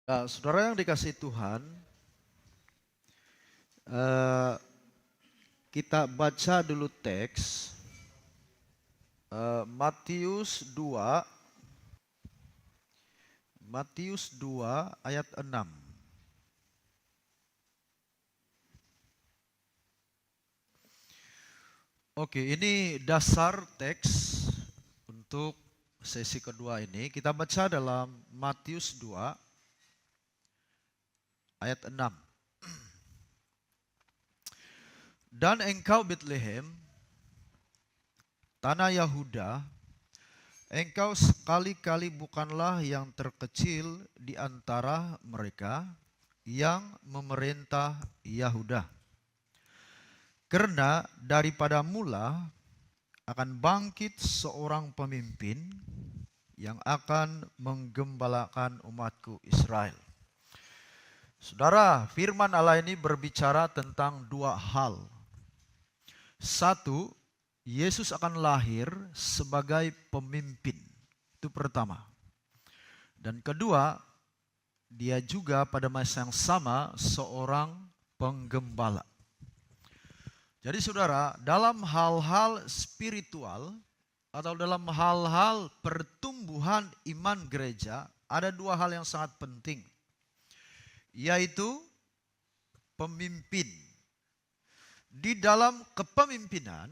Nah, saudara yang dikasih Tuhan, eh, kita baca dulu teks Matius 2, Matius 2 ayat 6. Oke, ini dasar teks untuk sesi kedua ini. Kita baca dalam Matius 2 ayat 6. Dan engkau Betlehem, tanah Yahuda, engkau sekali-kali bukanlah yang terkecil di antara mereka yang memerintah Yahuda. Karena daripada mula akan bangkit seorang pemimpin yang akan menggembalakan umatku Israel. Saudara, firman Allah ini berbicara tentang dua hal. Satu, Yesus akan lahir sebagai pemimpin. Itu pertama. Dan kedua, dia juga pada masa yang sama seorang penggembala. Jadi saudara, dalam hal-hal spiritual atau dalam hal-hal pertumbuhan iman gereja, ada dua hal yang sangat penting, yaitu pemimpin. Di dalam kepemimpinan,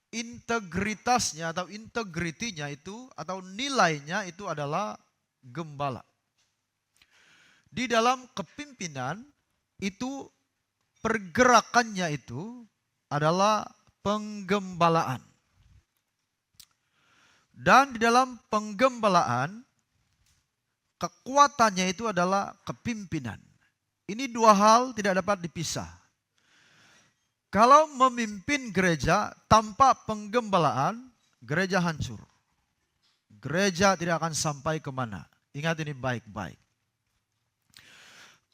integritasnya atau integritinya itu atau nilainya itu adalah gembala. Di dalam kepimpinan itu pergerakannya itu adalah penggembalaan. Dan di dalam penggembalaan, kekuatannya itu adalah kepimpinan. Ini dua hal tidak dapat dipisah. Kalau memimpin gereja tanpa penggembalaan, gereja hancur. Gereja tidak akan sampai kemana. Ingat ini baik-baik.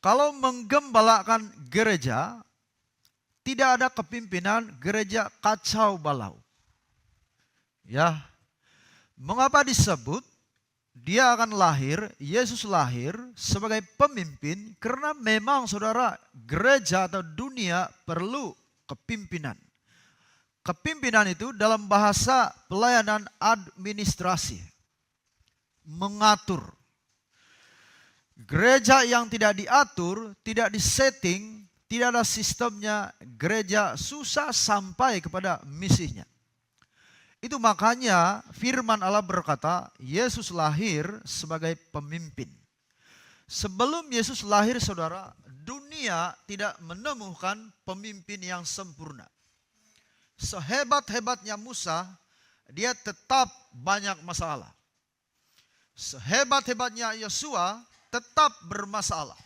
Kalau menggembalakan gereja, tidak ada kepimpinan, gereja kacau balau. Ya, mengapa disebut dia akan lahir, Yesus lahir sebagai pemimpin? Karena memang saudara, gereja atau dunia perlu kepimpinan. Kepimpinan itu dalam bahasa pelayanan administrasi, mengatur. Gereja yang tidak diatur, tidak disetting, tidak ada sistemnya, gereja susah sampai kepada misinya. Itu makanya firman Allah berkata, Yesus lahir sebagai pemimpin. Sebelum Yesus lahir saudara, dunia tidak menemukan pemimpin yang sempurna. Sehebat-hebatnya Musa, dia tetap banyak masalah. Sehebat-hebatnya Yosua, tetap bermasalah.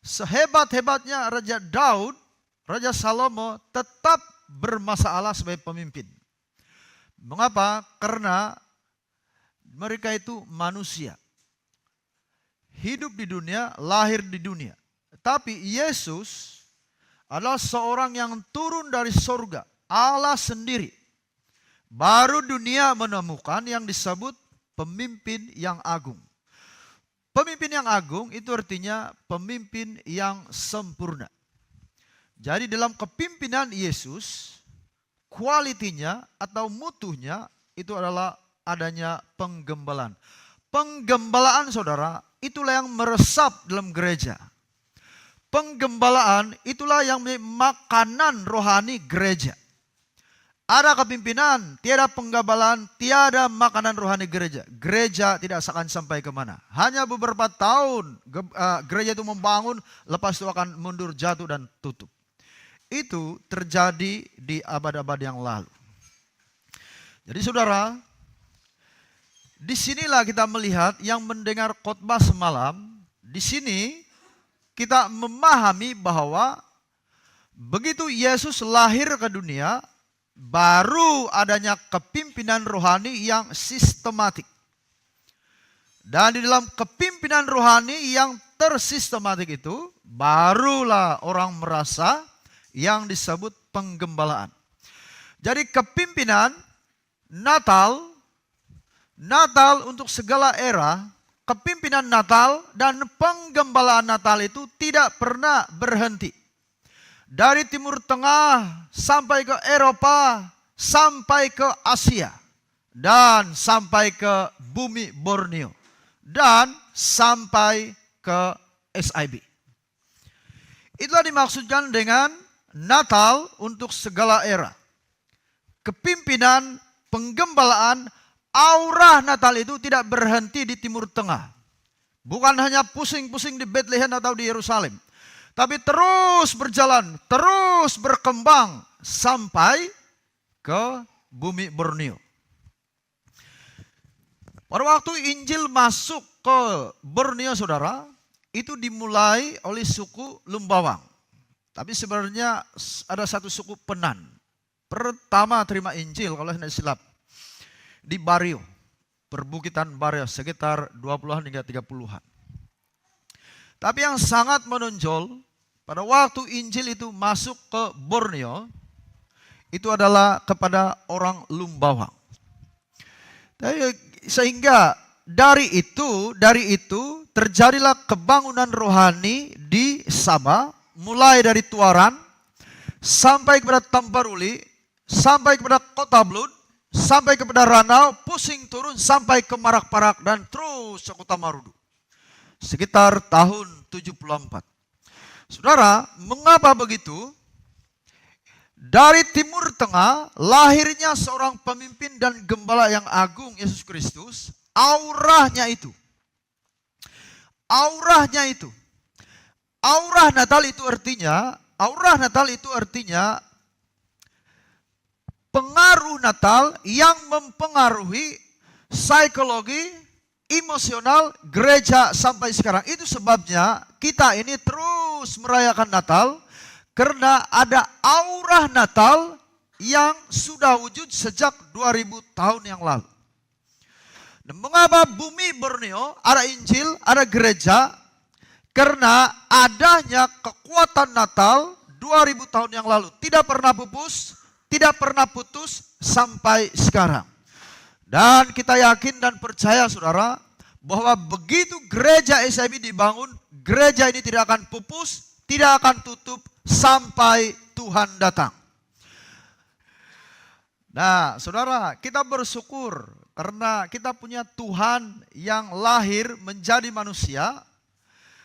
Sehebat-hebatnya Raja Daud, Raja Salomo tetap bermasalah sebagai pemimpin. Mengapa? Karena mereka itu manusia. Hidup di dunia, lahir di dunia. Tapi Yesus adalah seorang yang turun dari surga, Allah sendiri. Baru dunia menemukan yang disebut pemimpin yang agung. Pemimpin yang agung itu artinya pemimpin yang sempurna. Jadi dalam kepimpinan Yesus, kualitinya atau mutunya itu adalah adanya penggembalaan. Penggembalaan saudara, itulah yang meresap dalam gereja. Penggembalaan itulah yang menjadi makanan rohani gereja. Ada kepimpinan, tiada penggembalaan, tiada makanan rohani gereja. Gereja tidak akan sampai kemana. Hanya beberapa tahun gereja itu membangun, lepas itu akan mundur, jatuh dan tutup. Itu terjadi di abad-abad yang lalu. Jadi saudara, disinilah kita melihat yang mendengar khotbah semalam. Di sini kita memahami bahwa begitu Yesus lahir ke dunia, baru adanya kepimpinan rohani yang sistematik. Dan di dalam kepimpinan rohani yang tersistematik itu, barulah orang merasa yang disebut penggembalaan. Jadi kepimpinan Natal untuk segala era kepimpinan Natal dan penggembalaan Natal itu tidak pernah berhenti. Dari Timur Tengah sampai ke Eropa, sampai ke Asia, dan sampai ke bumi Borneo, dan sampai ke SIB. Itulah dimaksudkan dengan Natal untuk segala era. Kepimpinan, penggembalaan, aura Natal itu tidak berhenti di Timur Tengah. Bukan hanya pusing-pusing di Bethlehem atau di Yerusalem. Tapi terus berjalan, terus berkembang sampai ke bumi Borneo. Pada waktu Injil masuk ke Borneo, saudara, itu dimulai oleh suku Lumbawang. Tapi sebenarnya ada satu suku Penan. Pertama terima Injil kalau tidak silap di Bario, perbukitan Bario sekitar 20-an hingga 30-an. Tapi yang sangat menonjol pada waktu Injil itu masuk ke Borneo itu adalah kepada orang Lumbawang. Sehingga dari itu terjadilah kebangunan rohani di Sabah, mulai dari Tuaran sampai kepada Tamparuli, sampai kepada Kota Blud, sampai kepada Ranau, pusing turun sampai ke Marak-Parak dan terus ke Kota Marudu. Sekitar tahun 74. Saudara, mengapa begitu? Dari Timur Tengah lahirnya seorang pemimpin dan gembala yang agung, Yesus Kristus. Aurahnya itu. Aurah Natal itu artinya pengaruh Natal yang mempengaruhi psikologi, emosional gereja sampai sekarang. Itu sebabnya kita ini terus merayakan Natal, karena ada aura Natal yang sudah wujud sejak 2000 tahun yang lalu. Dan mengapa bumi Borneo ada Injil, ada gereja? Karena adanya kekuatan Natal 2000 tahun yang lalu. Tidak pernah pupus, tidak pernah putus sampai sekarang. Dan kita yakin dan percaya, saudara, bahwa begitu gereja SIB dibangun, gereja ini tidak akan pupus, tidak akan tutup sampai Tuhan datang. Nah, saudara, kita bersyukur karena kita punya Tuhan yang lahir menjadi manusia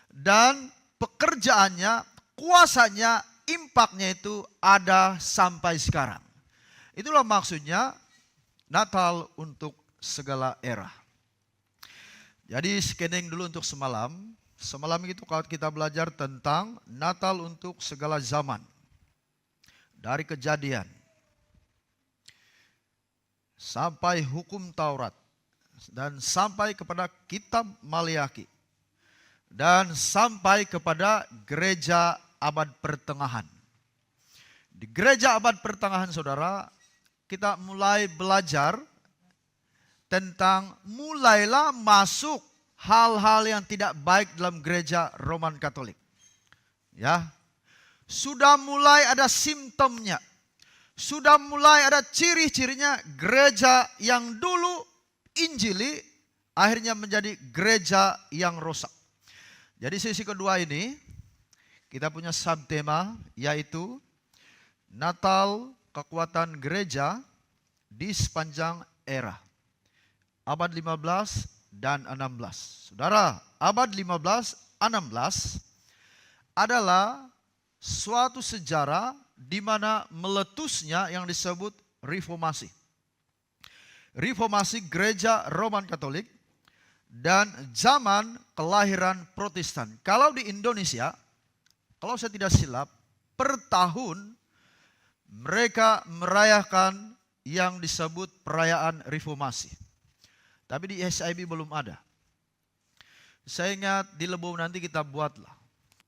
dan pekerjaannya, kuasanya, impaknya itu ada sampai sekarang. Itulah maksudnya Natal untuk segala era. Jadi scanning dulu untuk semalam. Semalam itu kalau kita belajar tentang Natal untuk segala zaman. Dari Kejadian sampai hukum Taurat dan sampai kepada kitab Maliaki dan sampai kepada gereja abad pertengahan. Di gereja abad pertengahan, saudara, kita mulai belajar tentang mulailah masuk hal-hal yang tidak baik dalam gereja Roman Katolik. Ya. Sudah mulai ada simptomnya. Sudah mulai ada ciri-cirinya gereja yang dulu Injili akhirnya menjadi gereja yang rusak. Jadi sesi kedua ini kita punya subtema yaitu Natal kekuatan gereja di sepanjang era. Abad 15 dan 16. Saudara, abad 15-16 adalah suatu sejarah di mana meletusnya yang disebut reformasi. Reformasi gereja Roman Katolik dan zaman kelahiran Protestan. Kalau di Indonesia, kalau saya tidak silap, per tahun mereka merayakan yang disebut perayaan reformasi. Tapi di SIB belum ada. Saya ingat di Lebo nanti kita buatlah.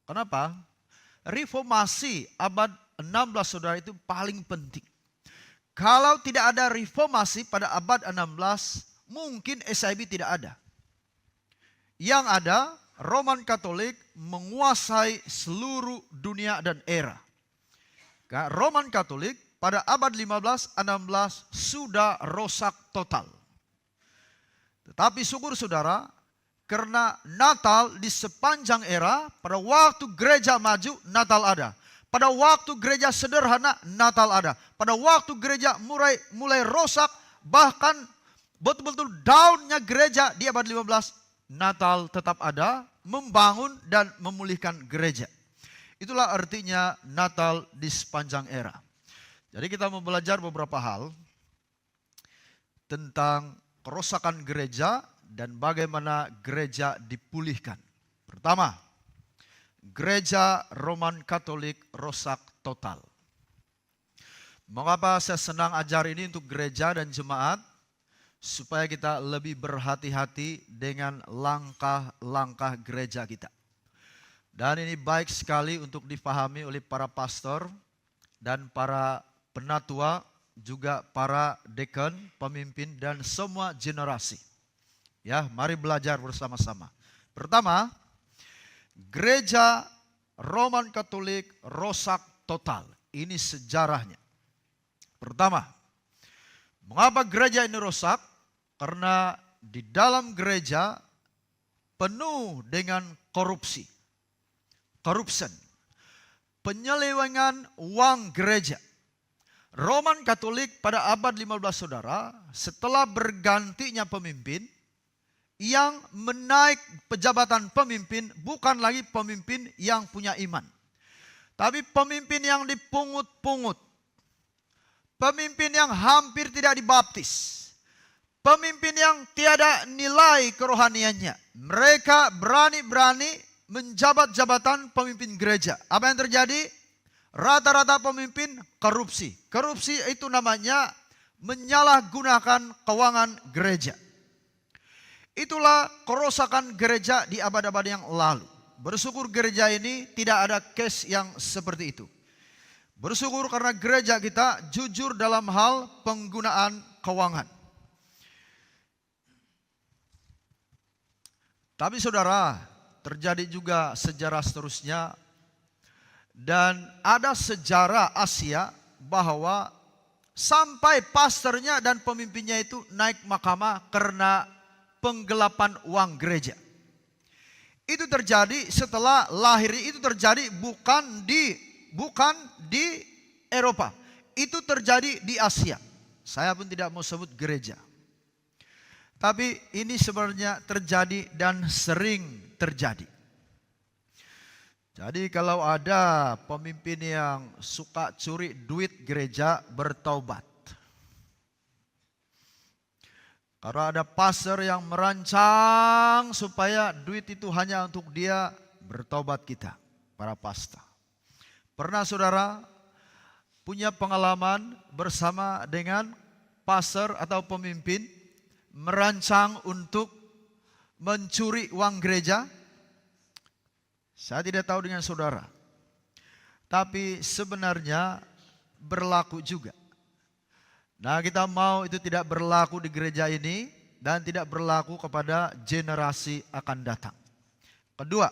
Kenapa? Reformasi abad 16, saudara, itu paling penting. Kalau tidak ada reformasi pada abad 16, mungkin SIB tidak ada. Yang ada, Roman Katolik menguasai seluruh dunia dan era. Roman Katolik pada abad 15-16 sudah rusak total. Tetapi syukur, saudara, Karena Natal di sepanjang era, pada waktu gereja maju, Natal ada. Pada waktu gereja sederhana, Natal ada. Pada waktu gereja mulai rusak, bahkan betul-betul daunnya gereja di abad 15, Natal tetap ada, membangun dan memulihkan gereja. Itulah artinya Natal di sepanjang era. Jadi kita mau belajar beberapa hal tentang kerusakan gereja dan bagaimana gereja dipulihkan. Pertama, gereja Roman Katolik rusak total. Mengapa saya senang ajar ini untuk gereja dan jemaat? Supaya kita lebih berhati-hati dengan langkah-langkah gereja kita. Dan ini baik sekali untuk dipahami oleh para pastor dan para penatua, juga para dekan, pemimpin, dan semua generasi. Ya, mari belajar bersama-sama. Pertama, gereja Roman Katolik rusak total. Ini sejarahnya. Pertama, mengapa gereja ini rusak? Karena di dalam gereja penuh dengan korupsi. Corruption. Penyelewengan uang gereja. Roman Katolik pada abad 15 saudara, setelah bergantinya pemimpin, yang menaik pejabatan pemimpin bukan lagi pemimpin yang punya iman. Tapi pemimpin yang dipungut-pungut. Pemimpin yang hampir tidak dibaptis. Pemimpin yang tiada nilai kerohaniannya. Mereka berani-berani menjabat jabatan pemimpin gereja. Apa yang terjadi? Rata-rata pemimpin korupsi. Korupsi itu namanya menyalahgunakan keuangan gereja. Itulah kerusakan gereja di abad-abad yang lalu. Bersyukur gereja ini tidak ada case yang seperti itu. Bersyukur karena gereja kita jujur dalam hal penggunaan keuangan. Tapi saudara, terjadi juga sejarah seterusnya. Dan ada sejarah Asia bahwa sampai pastornya dan pemimpinnya itu naik mahkamah karena penggelapan uang gereja. Itu terjadi setelah lahir, itu terjadi bukan di Eropa. Itu terjadi di Asia. Saya pun tidak mau sebut gereja. Tapi ini sebenarnya terjadi dan sering terjadi. Jadi kalau ada pemimpin yang suka curi duit gereja, bertaubat. Karena ada pastor yang merancang supaya duit itu hanya untuk dia, bertaubat kita, para pastor. Pernah saudara punya pengalaman bersama dengan pastor atau pemimpin merancang untuk mencuri uang gereja? Saya tidak tahu dengan saudara. Tapi sebenarnya berlaku juga. Nah, kita mau itu tidak berlaku di gereja ini dan tidak berlaku kepada generasi akan datang. Kedua,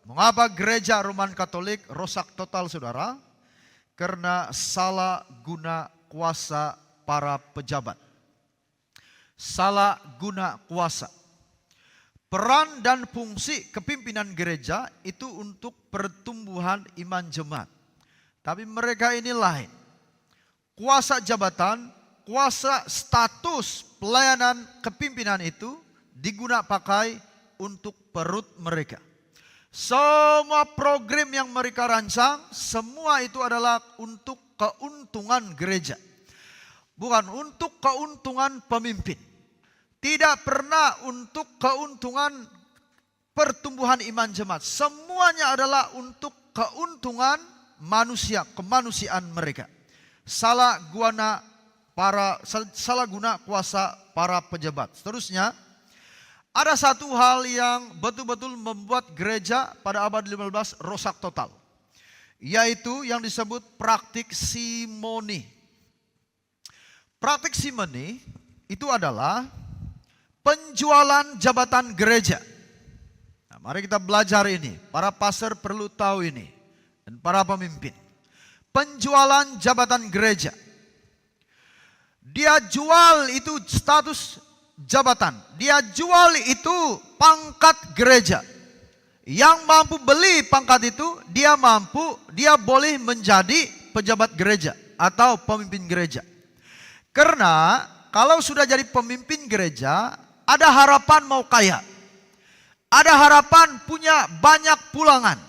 mengapa gereja Roman Katolik rusak total saudara? Karena salah guna kuasa para pejabat. Salah guna kuasa. Peran dan fungsi kepimpinan gereja itu untuk pertumbuhan iman jemaat. Tapi mereka ini lain. Kuasa jabatan, kuasa status pelayanan kepimpinan itu digunakan pakai untuk perut mereka. Semua program yang mereka rancang, semua itu adalah untuk keuntungan gereja. Bukan untuk keuntungan pemimpin. Tidak pernah untuk keuntungan pertumbuhan iman jemaat. Semuanya adalah untuk keuntungan manusia, kemanusiaan mereka. Salah guna kuasa para pejabat. Seterusnya, ada satu hal yang betul-betul membuat gereja pada abad 15 rusak total. Yaitu yang disebut praktik simoni. Praktik simoni itu adalah penjualan jabatan gereja. Nah, mari kita belajar ini. Para pastor perlu tahu ini. Dan para pemimpin. Penjualan jabatan gereja. Dia jual itu status jabatan. Dia jual itu pangkat gereja. Yang mampu beli pangkat itu, dia boleh menjadi pejabat gereja atau pemimpin gereja. Karena kalau sudah jadi pemimpin gereja, ada harapan mau kaya. Ada harapan punya banyak pulangan.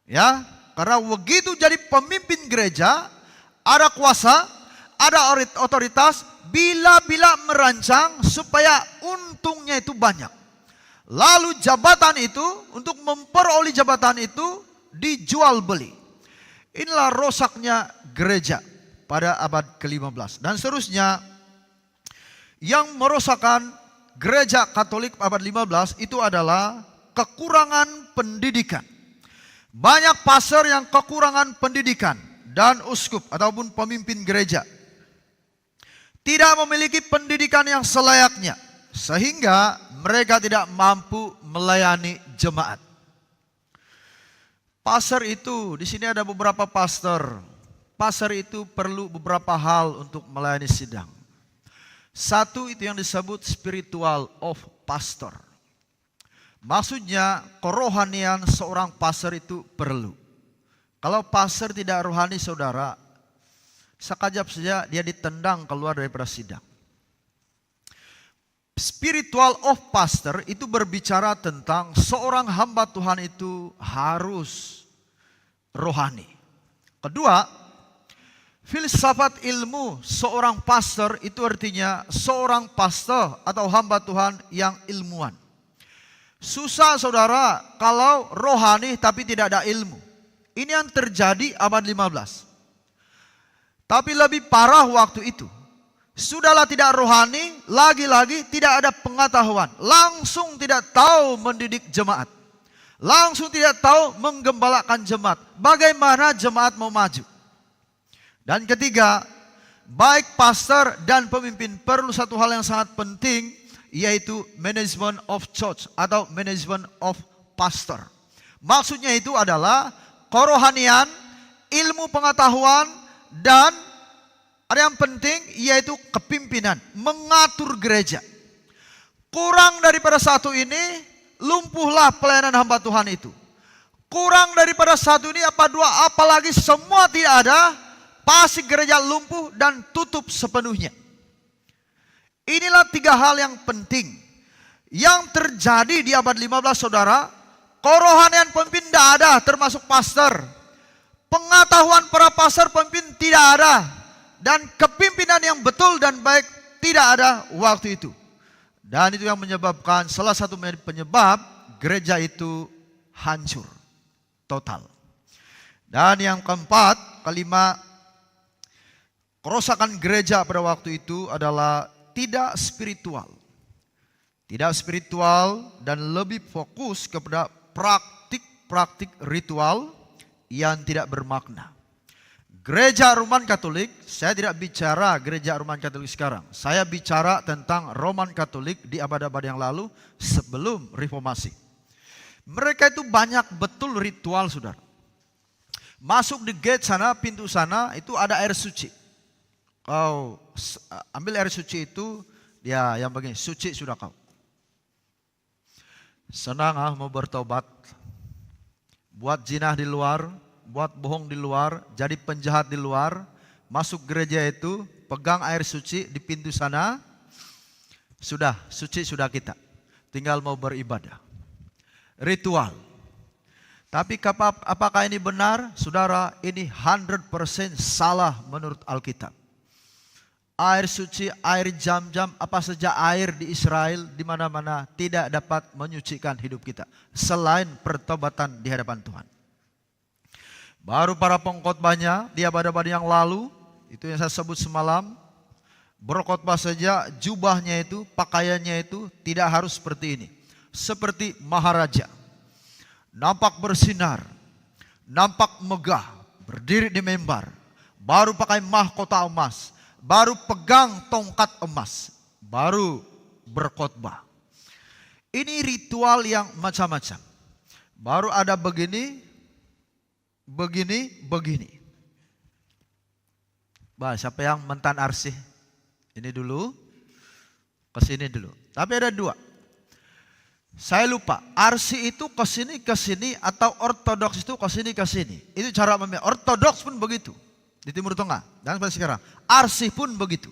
Ya, karena begitu jadi pemimpin gereja, ada kuasa, ada otoritas, bila-bila merancang supaya untungnya itu banyak. Lalu jabatan itu, untuk memperoleh jabatan itu, dijual beli. Inilah rusaknya gereja pada abad ke-15. Dan seterusnya, yang merosakkan gereja Katolik abad 15 itu adalah kekurangan pendidikan. Banyak pastor yang kekurangan pendidikan dan uskup ataupun pemimpin gereja tidak memiliki pendidikan yang selayaknya, sehingga mereka tidak mampu melayani jemaat. Pastor itu, di sini ada beberapa pastor. Pastor itu perlu beberapa hal untuk melayani sidang. Satu, itu yang disebut spiritual of pastor. Maksudnya kerohanian seorang pastor itu perlu. Kalau pastor tidak rohani saudara, sekejap saja dia ditendang keluar daripada sidang. Spiritual of pastor itu berbicara tentang seorang hamba Tuhan itu harus rohani. Kedua, filsafat ilmu seorang pastor itu artinya seorang pastor atau hamba Tuhan yang ilmuwan. Susah saudara kalau rohani tapi tidak ada ilmu. Ini yang terjadi abad 15. Tapi lebih parah waktu itu. Sudahlah tidak rohani, lagi-lagi tidak ada pengetahuan. Langsung tidak tahu mendidik jemaat. Langsung tidak tahu menggembalakan jemaat. Bagaimana jemaat mau maju. Dan ketiga, baik pastor dan pemimpin perlu satu hal yang sangat penting, yaitu management of church atau management of pastor. Maksudnya itu adalah kerohanian, ilmu pengetahuan, dan ada yang penting yaitu kepimpinan, mengatur gereja. Kurang daripada satu ini, lumpuhlah pelayanan hamba Tuhan itu. Kurang daripada satu ini apa dua, apalagi semua tidak ada, pasti gereja lumpuh dan tutup sepenuhnya. Inilah tiga hal yang penting yang terjadi di abad 15 saudara. Kerohanian pemimpin tidak ada termasuk pastor. Pengetahuan para pastor pemimpin tidak ada. Dan kepimpinan yang betul dan baik tidak ada waktu itu. Dan itu yang menyebabkan, salah satu penyebab gereja itu hancur total. Dan yang keempat, kelima, kerusakan gereja pada waktu itu adalah tidak spiritual. Tidak spiritual dan lebih fokus kepada praktik-praktik ritual yang tidak bermakna. Gereja Roman Katolik, saya tidak bicara gereja Roman Katolik sekarang. Saya bicara tentang Roman Katolik di abad-abad yang lalu sebelum reformasi. Mereka itu banyak betul ritual saudara. Masuk di gate sana, pintu sana itu ada air suci. Kau ambil air suci itu, ya yang begini, suci sudah kau. Senang mau bertobat. Buat jinah di luar, buat bohong di luar, jadi penjahat di luar. Masuk gereja itu, pegang air suci di pintu sana. Sudah, suci sudah kita. Tinggal mau beribadah. Ritual. Tapi apakah ini benar? Saudara, ini 100% salah menurut Alkitab. Air suci, air jam-jam, apa saja air di Israel, di mana-mana tidak dapat menyucikan hidup kita. Selain pertobatan di hadapan Tuhan. Baru para pengkhotbahnya di abad-abad yang lalu, itu yang saya sebut semalam, berkhotbah saja jubahnya itu, pakaiannya itu tidak harus seperti ini. Seperti maharaja. Nampak bersinar, nampak megah, berdiri di mimbar, baru pakai mahkota emas, baru pegang tongkat emas, baru berkhotbah. Ini ritual yang macam-macam. Baru ada begini, begini, begini. Bah, siapa yang mentan arsih? Ini dulu. ke sini dulu. Tapi ada dua. Saya lupa, arsi itu ke sini atau ortodoks itu ke sini. Itu cara memilih. Ortodoks pun begitu di Timur Tengah dan sampai sekarang. Arsi pun begitu.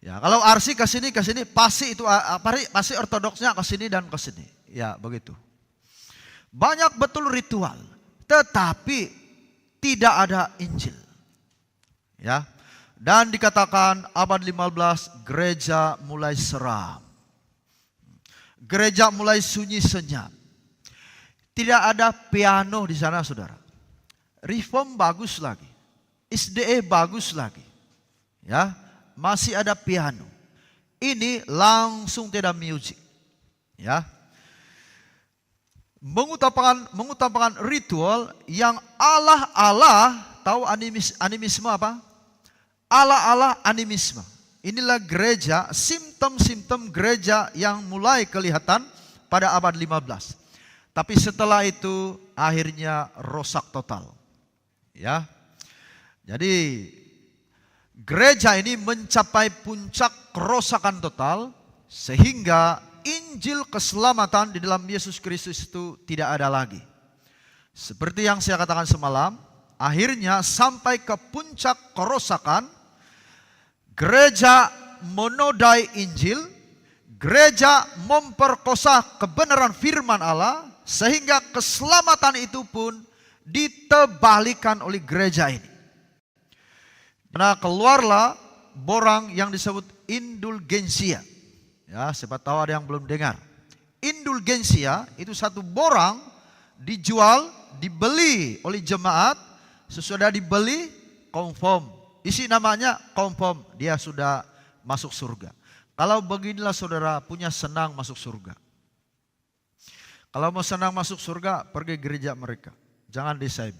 Ya, kalau arsi ke sini pasti itu pasti ortodoksnya ke sini dan ke sini. Ya, begitu. Banyak betul ritual, tetapi tidak ada Injil. Ya. Dan dikatakan abad 15 gereja mulai seram. Gereja mulai sunyi senyap. Tidak ada piano di sana, saudara. Reform bagus lagi. SDA bagus lagi. Ya, masih ada piano. Ini langsung tidak musik. Ya. Mengutamakan ritual yang Allah, tahu animisme apa? Allah animisme. Inilah gereja, simptom-simptom gereja yang mulai kelihatan pada abad 15. Tapi setelah itu akhirnya rusak total. Ya. Jadi gereja ini mencapai puncak kerusakan total sehingga Injil keselamatan di dalam Yesus Kristus itu tidak ada lagi. Seperti yang saya katakan semalam, akhirnya sampai ke puncak kerusakan. Gereja menodai Injil, gereja memperkosa kebenaran firman Allah, sehingga keselamatan itu pun ditebalikan oleh gereja ini. Nah, keluarlah borang yang disebut indulgensia. Ya, siapa tahu ada yang belum dengar. Indulgensia itu satu borang dijual, dibeli oleh jemaat, sesudah dibeli confirm. Isi namanya confirm, dia sudah masuk surga. Kalau beginilah saudara punya senang masuk surga. Kalau mau senang masuk surga, pergi gereja mereka. Jangan di SIB.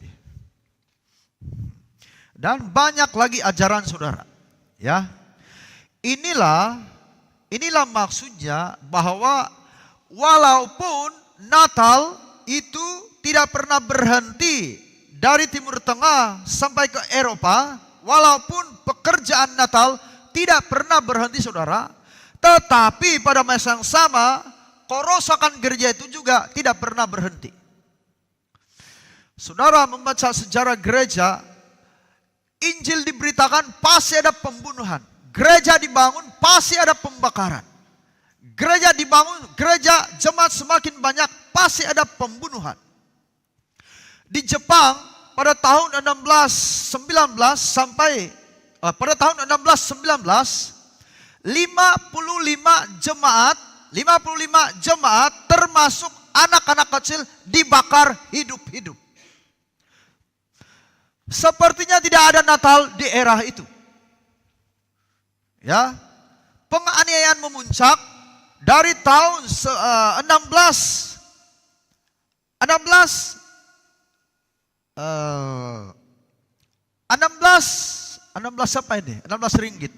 Dan banyak lagi ajaran saudara. Ya, inilah maksudnya bahwa walaupun Natal itu tidak pernah berhenti dari Timur Tengah sampai ke Eropa, walaupun pekerjaan Natal tidak pernah berhenti saudara, tetapi pada masa yang sama kerusakan gereja itu juga tidak pernah berhenti. Saudara membaca sejarah gereja, Injil diberitakan pasti ada pembunuhan. Gereja dibangun pasti ada pembakaran. Gereja dibangun, gereja jemaat semakin banyak pasti ada pembunuhan. Di Jepang pada tahun 1619 sampai pada tahun 1619 55 jemaat termasuk anak-anak kecil dibakar hidup-hidup. Sepertinya tidak ada Natal di era itu. Ya. Penganiayaan memuncak dari tahun 16 apa ini? 16 ringgit.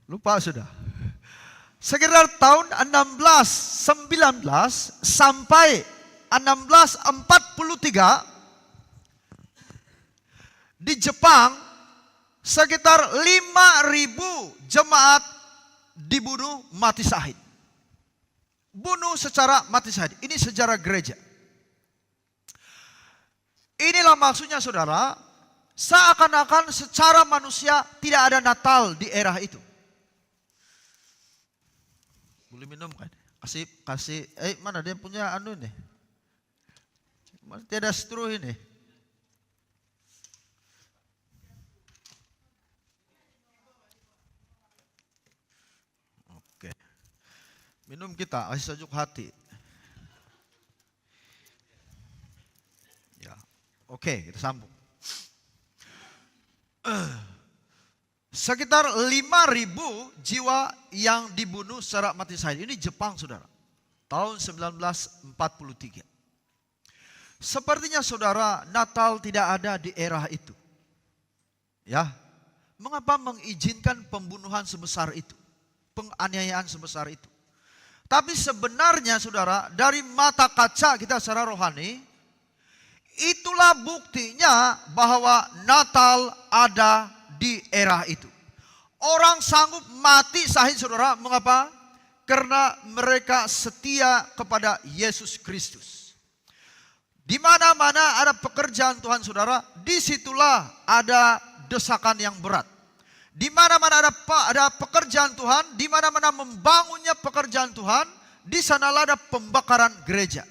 Lupa sudah. Sekitar tahun 1619 sampai 1643 di Jepang sekitar 5.000 jemaat dibunuh mati syahid. Bunuh secara mati syahid. Ini sejarah gereja. Inilah maksudnya saudara, seakan-akan secara manusia tidak ada Natal di era itu. Boleh minum kan? Kasih, mana dia punya anu ini? Tidak stru ini. Oke. Minum kita, kasih sejuk hati. Ya, oke, kita sambung. Sekitar 5.000 jiwa yang dibunuh secara mati syahid. Ini Jepang saudara. Tahun 1943. Sepertinya saudara, Natal tidak ada di era itu. Ya. Mengapa mengizinkan pembunuhan sebesar itu? Penganiayaan sebesar itu? Tapi sebenarnya saudara, dari mata kaca kita secara rohani, itulah buktinya bahwa Natal ada di era itu. Orang sanggup mati sahid saudara, mengapa? Karena mereka setia kepada Yesus Kristus. Di mana-mana ada pekerjaan Tuhan saudara, disitulah ada desakan yang berat. Di mana-mana ada pekerjaan Tuhan, di mana-mana membangunnya pekerjaan Tuhan, di sanalah ada pembakaran gereja.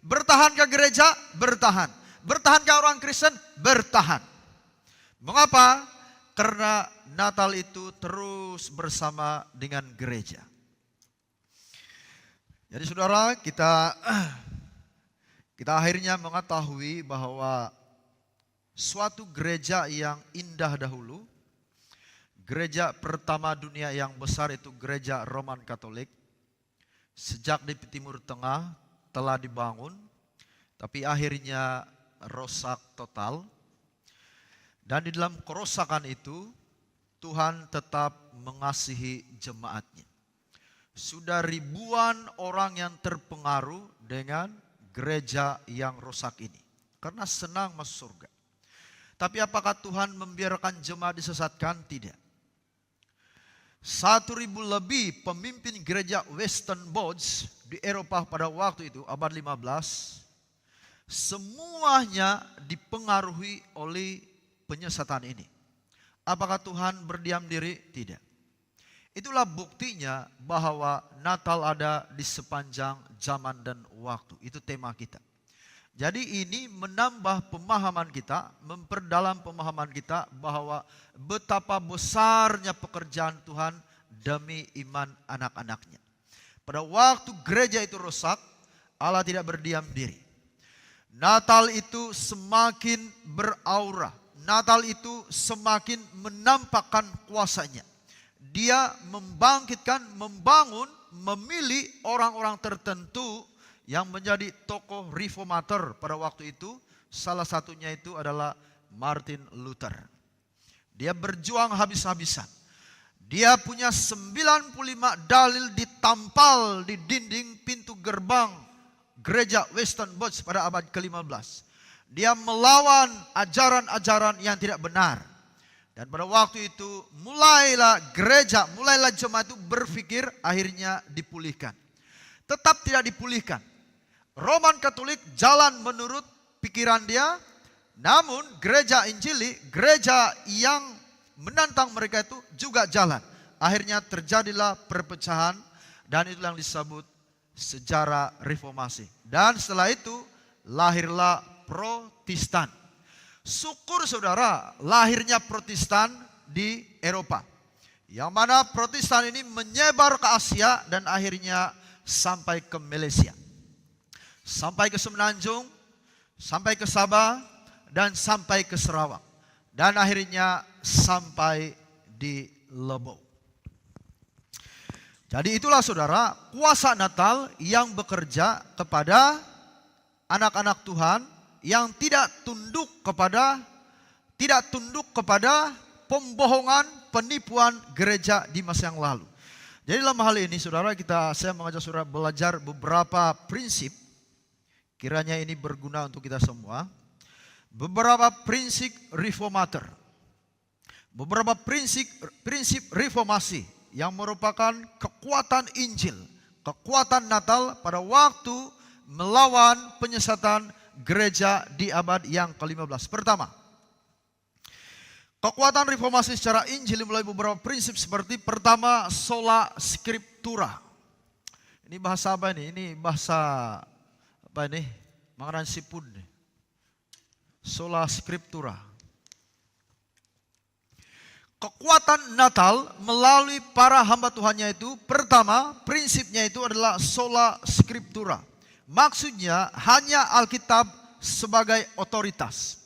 Bertahankah gereja? Bertahan. Bertahankah orang Kristen? Bertahan. Mengapa? Karena Natal itu terus bersama dengan gereja. Jadi saudara, kita akhirnya mengetahui bahwa suatu gereja yang indah dahulu, gereja pertama dunia yang besar itu gereja Roman Katolik, sejak di Timur Tengah telah dibangun, tapi akhirnya rusak total. Dan di dalam kerusakan itu, Tuhan tetap mengasihi jemaatnya. Sudah ribuan orang yang terpengaruh dengan gereja yang rusak ini, karena senang masuk surga. Tapi apakah Tuhan membiarkan jemaat disesatkan? Tidak. 1.000 lebih pemimpin gereja Western Boys di Eropa pada waktu itu, abad 15, semuanya dipengaruhi oleh penyesatan ini. Apakah Tuhan berdiam diri? Tidak. Itulah buktinya bahwa Natal ada di sepanjang zaman dan waktu. Itu tema kita. Jadi ini menambah pemahaman kita, memperdalam pemahaman kita bahwa betapa besarnya pekerjaan Tuhan demi iman anak-anaknya. Pada waktu gereja itu rusak, Allah tidak berdiam diri. Natal itu semakin beraura. Natal itu semakin menampakkan kuasanya. Dia membangkitkan, membangun, memilih orang-orang tertentu yang menjadi tokoh reformator pada waktu itu. Salah satunya itu adalah Martin Luther. Dia berjuang habis-habisan. Dia punya 95 dalil ditampal di dinding pintu gerbang gereja Western Boys pada abad ke-15. Dia melawan ajaran-ajaran yang tidak benar. Dan pada waktu itu mulailah jemaat itu berpikir, akhirnya dipulihkan. Tetap tidak dipulihkan. Roman Katolik jalan menurut pikiran dia, namun gereja Injili, gereja yang menantang mereka itu juga jalan. Akhirnya terjadilah perpecahan, dan itu yang disebut sejarah reformasi. Dan setelah itu lahirlah Protestan. Syukur saudara, lahirnya Protestan di Eropa. Yang mana Protestan ini menyebar ke Asia dan akhirnya sampai ke Malaysia. Sampai ke Semenanjung, sampai ke Sabah, dan sampai ke Sarawak. Dan akhirnya sampai di Lebong. Jadi itulah saudara, kuasa Natal yang bekerja kepada anak-anak Tuhan yang tidak tunduk kepada pembohongan, penipuan gereja di masa yang lalu. Jadi dalam hal ini saudara, saya mengajak saudara belajar beberapa prinsip. Kiranya ini berguna untuk kita semua. Beberapa prinsip reformator. Beberapa prinsip reformasi yang merupakan kekuatan Injil, kekuatan Natal pada waktu melawan penyesatan gereja di abad yang ke-15. Pertama, kekuatan reformasi secara Injil mulai beberapa prinsip seperti pertama, sola scriptura. Ini bahasa apa ini? Ini bahasa apa ini? Makanan sipun. Sola scriptura. Kekuatan Natal melalui para hamba Tuhannya itu, pertama, prinsipnya itu adalah sola scriptura. Maksudnya hanya Alkitab sebagai otoritas.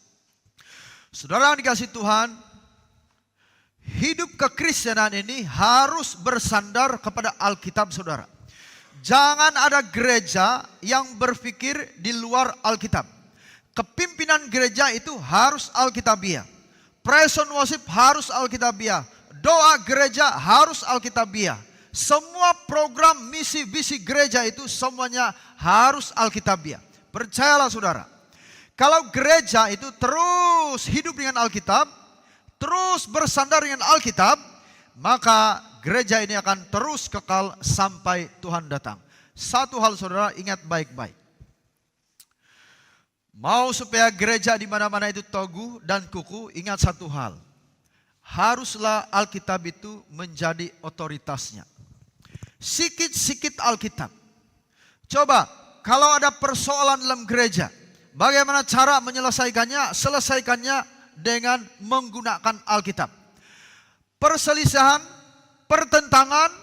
Saudara yang dikasihi Tuhan, hidup kekristenan ini harus bersandar kepada Alkitab saudara. Jangan ada gereja yang berpikir di luar Alkitab. Kepimpinan gereja itu harus Alkitabiah. Praise and worship harus Alkitabiah. Doa gereja harus Alkitabiah. Semua program misi visi gereja itu semuanya harus Alkitabiah. Percayalah saudara, kalau gereja itu terus hidup dengan Alkitab, terus bersandar dengan Alkitab, maka gereja ini akan terus kekal sampai Tuhan datang. Satu hal saudara ingat baik-baik. Mau supaya gereja di mana-mana itu teguh dan kukuh, ingat satu hal. Haruslah Alkitab itu menjadi otoritasnya. Sikit-sikit Alkitab. Coba, kalau ada persoalan dalam gereja, bagaimana cara menyelesaikannya? Selesaikannya dengan menggunakan Alkitab. Perselisihan, pertentangan,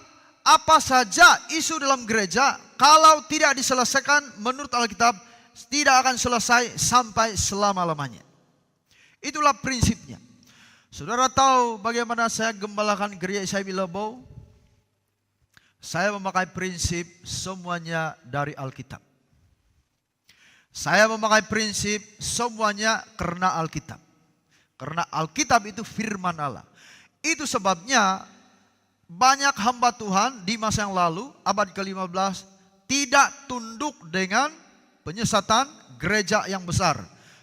apa saja isu dalam gereja, kalau tidak diselesaikan menurut Alkitab, tidak akan selesai sampai selama-lamanya. Itulah prinsipnya. Saudara tahu bagaimana saya gembalakan gereja SIB Lebow? Saya memakai prinsip semuanya dari Alkitab. Saya memakai prinsip semuanya karena Alkitab. Karena Alkitab itu firman Allah. Itu sebabnya banyak hamba Tuhan di masa yang lalu, abad ke-15, tidak tunduk dengan penyesatan gereja yang besar.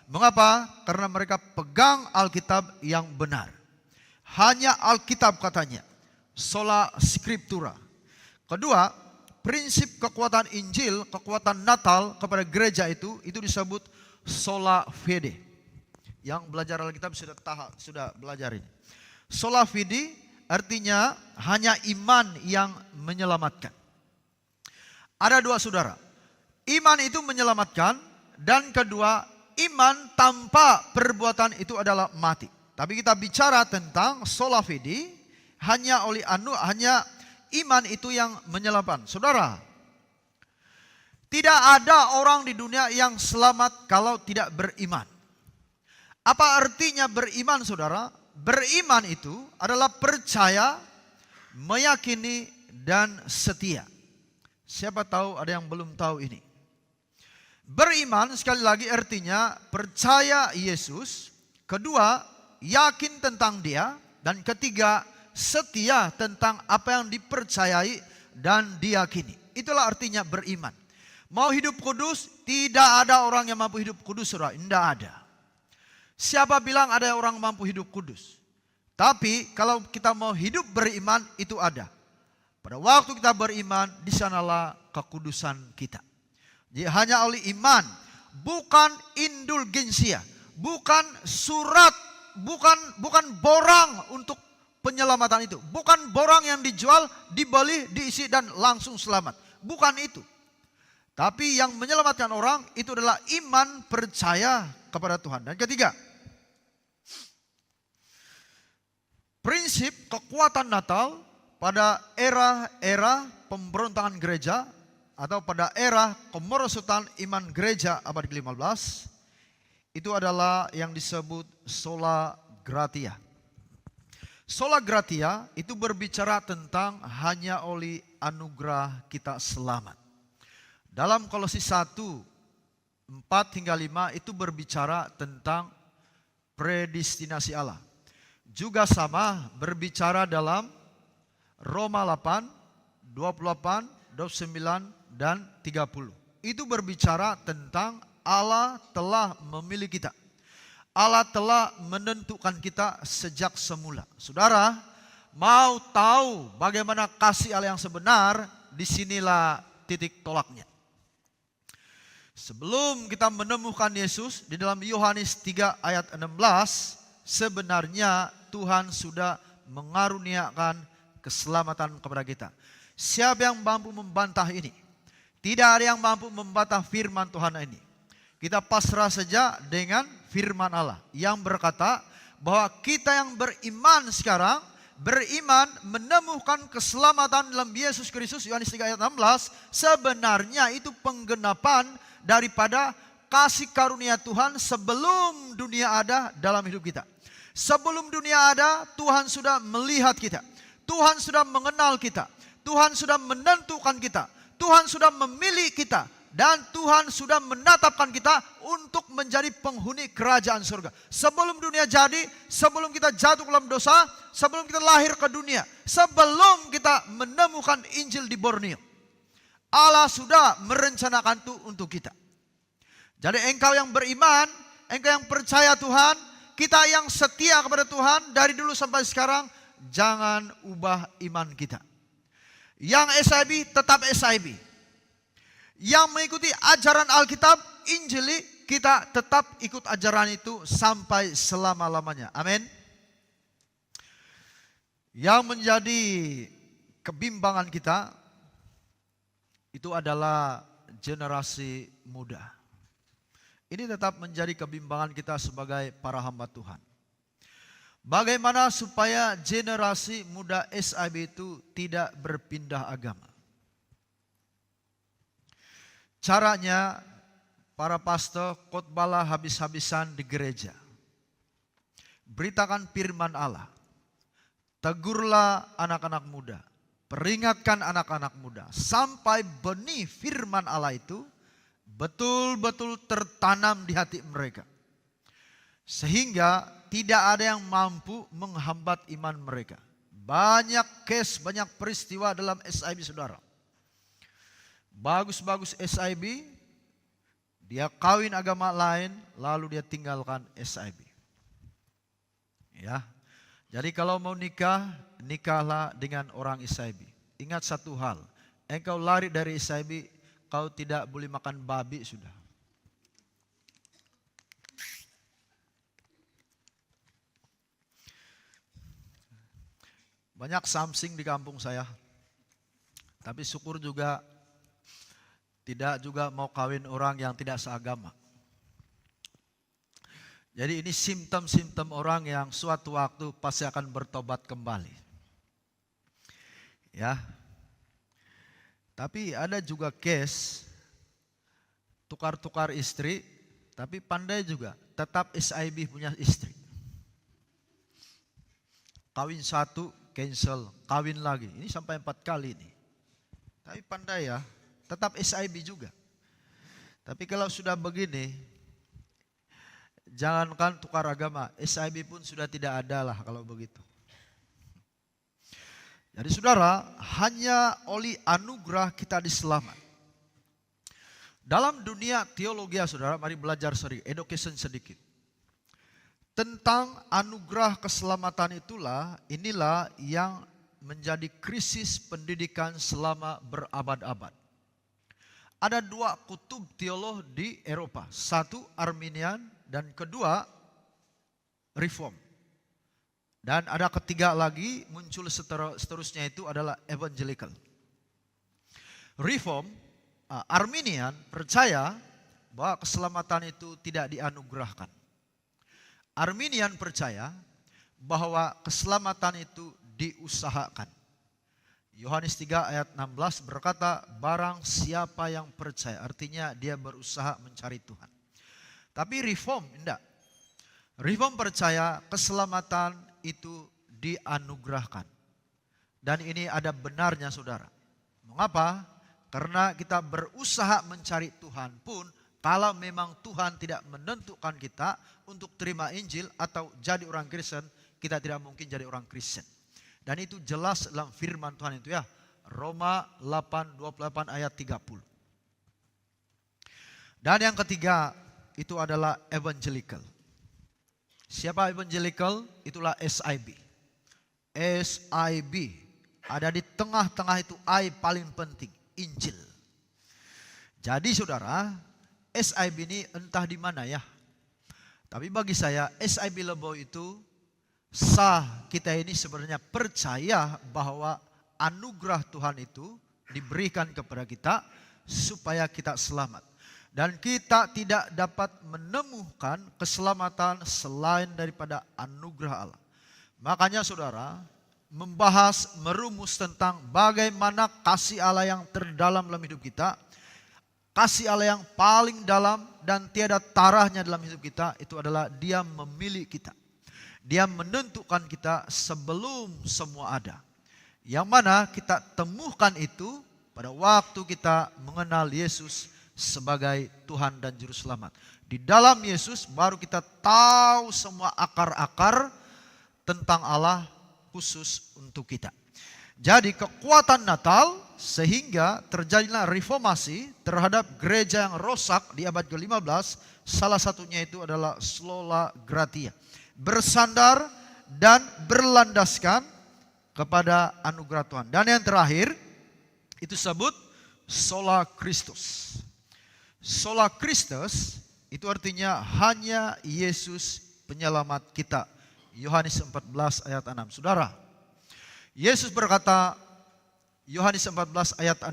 Mengapa? Karena mereka pegang Alkitab yang benar. Hanya Alkitab katanya. Sola Scriptura. Kedua, prinsip kekuatan Injil, kekuatan Natal kepada gereja itu disebut sola fide. Yang belajar Alkitab sudah belajar ini. Sola fide artinya hanya iman yang menyelamatkan. Ada dua saudara. Iman itu menyelamatkan, dan kedua, iman tanpa perbuatan itu adalah mati. Tapi kita bicara tentang sola fide, hanya iman itu yang menyelamatkan. Saudara, tidak ada orang di dunia yang selamat kalau tidak beriman. Apa artinya beriman, saudara? Beriman itu adalah percaya, meyakini, dan setia. Siapa tahu ada yang belum tahu ini? Beriman sekali lagi artinya percaya Yesus. Kedua, yakin tentang Dia. Dan ketiga, setia tentang apa yang dipercayai dan diyakini. Itulah artinya beriman. Mau hidup kudus, tidak ada orang yang mampu hidup kudus, saudara. Tidak ada. Siapa bilang ada orang mampu hidup kudus? Tapi kalau kita mau hidup beriman, itu ada. Pada waktu kita beriman, di sanalah kekudusan kita. Jadi hanya oleh iman, bukan indulgensia, bukan surat, bukan borang untuk penyelamatan itu. Bukan borang yang dijual, dibeli, diisi dan langsung selamat. Bukan itu. Tapi yang menyelamatkan orang itu adalah iman percaya kepada Tuhan. Dan ketiga, prinsip kekuatan Natal pada era-era pemberontakan gereja atau pada era kemerosotan iman gereja abad ke-15 itu adalah yang disebut sola gratia. Sola gratia itu berbicara tentang hanya oleh anugerah kita selamat. Dalam Kolose 1, 4 hingga 5 itu berbicara tentang predestinasi Allah. Juga sama berbicara dalam Roma 8, 28, 29, dan 30. Itu berbicara tentang Allah telah memilih kita. Allah telah menentukan kita sejak semula. Saudara, mau tahu bagaimana kasih Allah yang sebenar, disinilah titik tolaknya. Sebelum kita menemukan Yesus di dalam Yohanes 3 ayat 16, sebenarnya Tuhan sudah mengaruniakan keselamatan kepada kita. Siapa yang mampu membantah ini? Tidak ada yang mampu membantah firman Tuhan ini. Kita pasrah saja dengan firman Allah yang berkata bahwa kita yang beriman sekarang, beriman menemukan keselamatan dalam Yesus Kristus, Yohanes 3 ayat 16, sebenarnya itu penggenapan daripada kasih karunia Tuhan sebelum dunia ada dalam hidup kita. Sebelum dunia ada, Tuhan sudah melihat kita. Tuhan sudah mengenal kita. Tuhan sudah menentukan kita. Tuhan sudah memilih kita. Dan Tuhan sudah menetapkan kita untuk menjadi penghuni kerajaan surga. Sebelum dunia jadi, sebelum kita jatuh ke dalam dosa, sebelum kita lahir ke dunia, sebelum kita menemukan Injil di Borneo, Allah sudah merencanakan itu untuk kita. Jadi engkau yang beriman, engkau yang percaya Tuhan, kita yang setia kepada Tuhan dari dulu sampai sekarang, jangan ubah iman kita. Yang SIB tetap SIB. Yang mengikuti ajaran Alkitab, Injili, kita tetap ikut ajaran itu sampai selama-lamanya. Amin. Yang menjadi kebimbangan kita itu adalah generasi muda. Ini tetap menjadi kebimbangan kita sebagai para hamba Tuhan. Bagaimana supaya generasi muda SIB itu tidak berpindah agama? Caranya, para pastor khotbahlah habis-habisan di gereja. Beritakan firman Allah. Tegurlah anak-anak muda. Peringatkan anak-anak muda. Sampai benih firman Allah itu betul-betul tertanam di hati mereka. Sehingga tidak ada yang mampu menghambat iman mereka. Banyak case, banyak peristiwa dalam SIB, saudara. Bagus-bagus SIB, dia kawin agama lain, lalu dia tinggalkan SIB. Ya, jadi kalau mau nikah, nikahlah dengan orang SIB. Ingat satu hal, engkau lari dari SIB, kau tidak boleh makan babi sudah. Banyak something di kampung saya, tapi syukur juga tidak juga mau kawin orang yang tidak seagama. Jadi ini simptom-simptom orang yang suatu waktu pasti akan bertobat kembali. Ya. Tapi ada juga case tukar-tukar istri, tapi pandai juga, tetap SIB punya istri. Kawin satu, cancel, kawin lagi. Ini sampai 4 kali ini. Tapi pandai ya. Tetap SIB juga. Tapi kalau sudah begini, jangankan tukar agama, SIB pun sudah tidak ada lah kalau begitu. Jadi saudara, hanya oleh anugerah kita diselamat. Dalam dunia teologi, saudara, mari belajar sedikit, education sedikit. Tentang anugerah keselamatan inilah yang menjadi krisis pendidikan selama berabad-abad. Ada 2 kutub teolog di Eropa. Satu Arminian dan kedua Reform. Dan ada ketiga lagi muncul seterusnya itu adalah Evangelical. Reform, Arminian percaya bahwa keselamatan itu tidak dianugerahkan. Arminian percaya bahwa keselamatan itu diusahakan. Yohanes 3 ayat 16 berkata, barang siapa yang percaya, artinya dia berusaha mencari Tuhan. Tapi Reform tidak. Reform percaya keselamatan itu dianugerahkan. Dan ini ada benarnya, saudara. Mengapa? Karena kita berusaha mencari Tuhan pun, kalau memang Tuhan tidak menentukan kita untuk terima Injil atau jadi orang Kristen, kita tidak mungkin jadi orang Kristen. Dan itu jelas dalam firman Tuhan itu ya. Roma 8:28 ayat 30. Dan yang ketiga itu adalah Evangelical. Siapa Evangelical? Itulah SIB. SIB. Ada di tengah-tengah itu I paling penting. Injil. Jadi saudara, SIB ini entah di mana ya. Tapi bagi saya SIB Lebo itu kita ini sebenarnya percaya bahwa anugerah Tuhan itu diberikan kepada kita supaya kita selamat. Dan kita tidak dapat menemukan keselamatan selain daripada anugerah Allah. Makanya saudara, merumus tentang bagaimana kasih Allah yang terdalam dalam hidup kita. Kasih Allah yang paling dalam dan tiada tarahnya dalam hidup kita itu adalah Dia memilih kita. Dia menentukan kita sebelum semua ada. Yang mana kita temukan itu pada waktu kita mengenal Yesus sebagai Tuhan dan Juru Selamat. Di dalam Yesus baru kita tahu semua akar-akar tentang Allah khusus untuk kita. Jadi kekuatan Natal sehingga terjadilah reformasi terhadap gereja yang rosak di abad ke-15. Salah satunya itu adalah Sola Gratia. bersandar dan berlandaskan kepada anugerah Tuhan. Dan yang terakhir, itu sebut sola Christus. Sola Christus itu artinya hanya Yesus penyelamat kita. Yohanes 14 ayat 6. Saudara, Yesus berkata, Yohanes 14 ayat 6,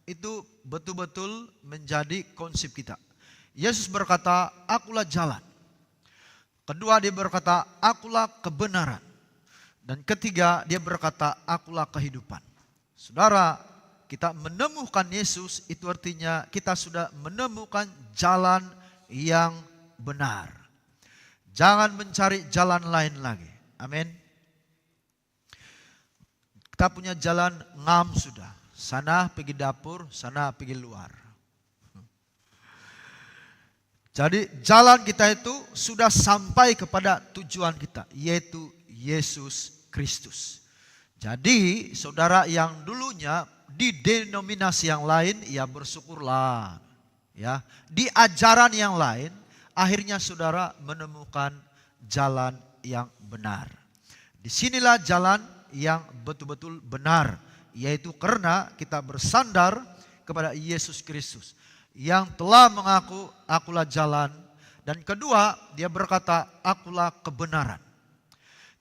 itu betul-betul menjadi konsep kita. Yesus berkata, akulah jalan. Kedua, dia berkata, akulah kebenaran. Dan ketiga, dia berkata, akulah kehidupan. Saudara, kita menemukan Yesus, itu artinya kita sudah menemukan jalan yang benar. Jangan mencari jalan lain lagi. Amin. Kita punya jalan ngam sudah. Sana pergi dapur, sana pergi luar. Jadi jalan kita itu sudah sampai kepada tujuan kita, yaitu Yesus Kristus. Jadi saudara yang dulunya di denominasi yang lain, ya bersyukurlah. Ya, di ajaran yang lain, akhirnya saudara menemukan jalan yang benar. Disinilah jalan yang betul-betul benar, yaitu karena kita bersandar kepada Yesus Kristus yang telah mengaku akulah jalan. Dan kedua, dia berkata akulah kebenaran.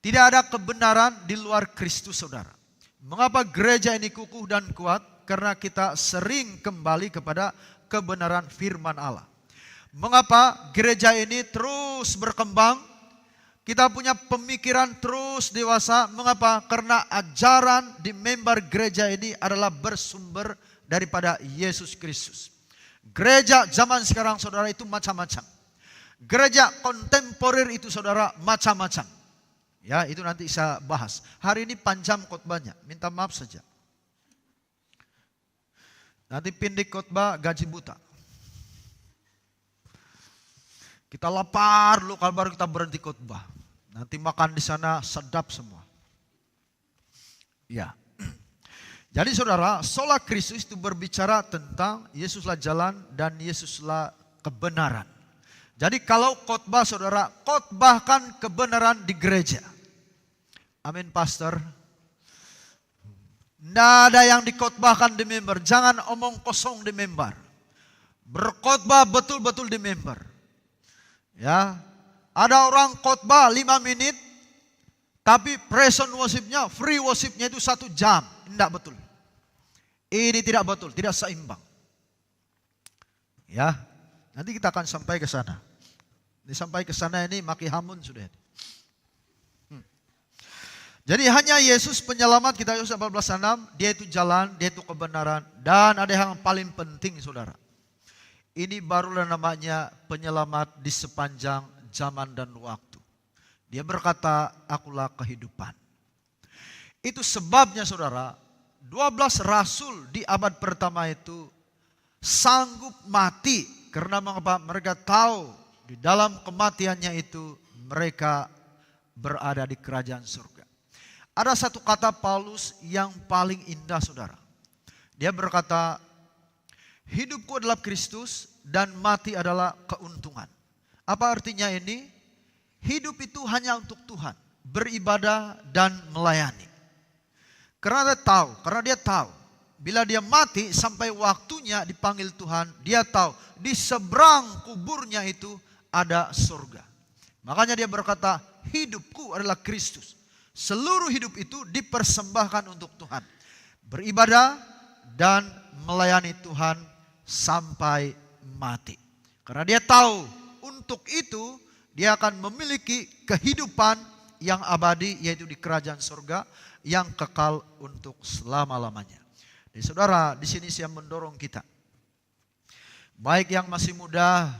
Tidak ada kebenaran di luar Kristus, saudara. Mengapa gereja ini kukuh dan kuat? Karena kita sering kembali kepada kebenaran firman Allah. Mengapa gereja ini terus berkembang? Kita punya pemikiran terus dewasa. Mengapa? Karena ajaran di member gereja ini adalah bersumber daripada Yesus Kristus. Gereja zaman sekarang, saudara, itu macam-macam. Gereja kontemporer itu, saudara, macam-macam. Ya, itu nanti saya bahas. Hari ini panjang khotbahnya, minta maaf saja. Nanti pendek khotbah, gaji buta. Kita lapar dulu, kalau baru kita berhenti khotbah. Nanti makan di sana sedap semua. Ya. Jadi saudara, sola Kristus itu berbicara tentang Yesuslah jalan dan Yesuslah kebenaran. Jadi kalau khotbah, saudara, khotbahkan kebenaran di gereja. Amin, pastor. Tidak ada yang dikhotbahkan di member. Jangan omong kosong di member. Berkhotbah betul-betul di member. Ya, ada orang khotbah 5 menit, tapi present worshipnya, free worshipnya itu 1 jam. Tidak betul. Ini tidak betul, tidak seimbang. Ya, nanti kita akan sampai ke sana. Sampai ke sana ini maki hamun sudah. Jadi hanya Yesus penyelamat kita, Yohanes 14:6, dia itu jalan, dia itu kebenaran. Dan ada yang paling penting, saudara. Ini barulah namanya penyelamat di sepanjang zaman dan waktu. Dia berkata, akulah kehidupan. Itu sebabnya, saudara, 12 rasul di abad pertama itu sanggup mati. Karena mengapa? Mereka tahu di dalam kematiannya itu mereka berada di kerajaan surga. Ada satu kata Paulus yang paling indah, saudara. Dia berkata, hidupku adalah Kristus dan mati adalah keuntungan. Apa artinya ini? Hidup itu hanya untuk Tuhan, beribadah dan melayani. Karena dia tahu, bila dia mati sampai waktunya dipanggil Tuhan, dia tahu di seberang kuburnya itu ada surga. Makanya dia berkata, hidupku adalah Kristus. Seluruh hidup itu dipersembahkan untuk Tuhan. Beribadah dan melayani Tuhan sampai mati. Karena dia tahu untuk itu dia akan memiliki kehidupan yang abadi, yaitu di kerajaan surga yang kekal untuk selama-lamanya. Jadi saudara, di sini saya mendorong kita. Baik yang masih muda,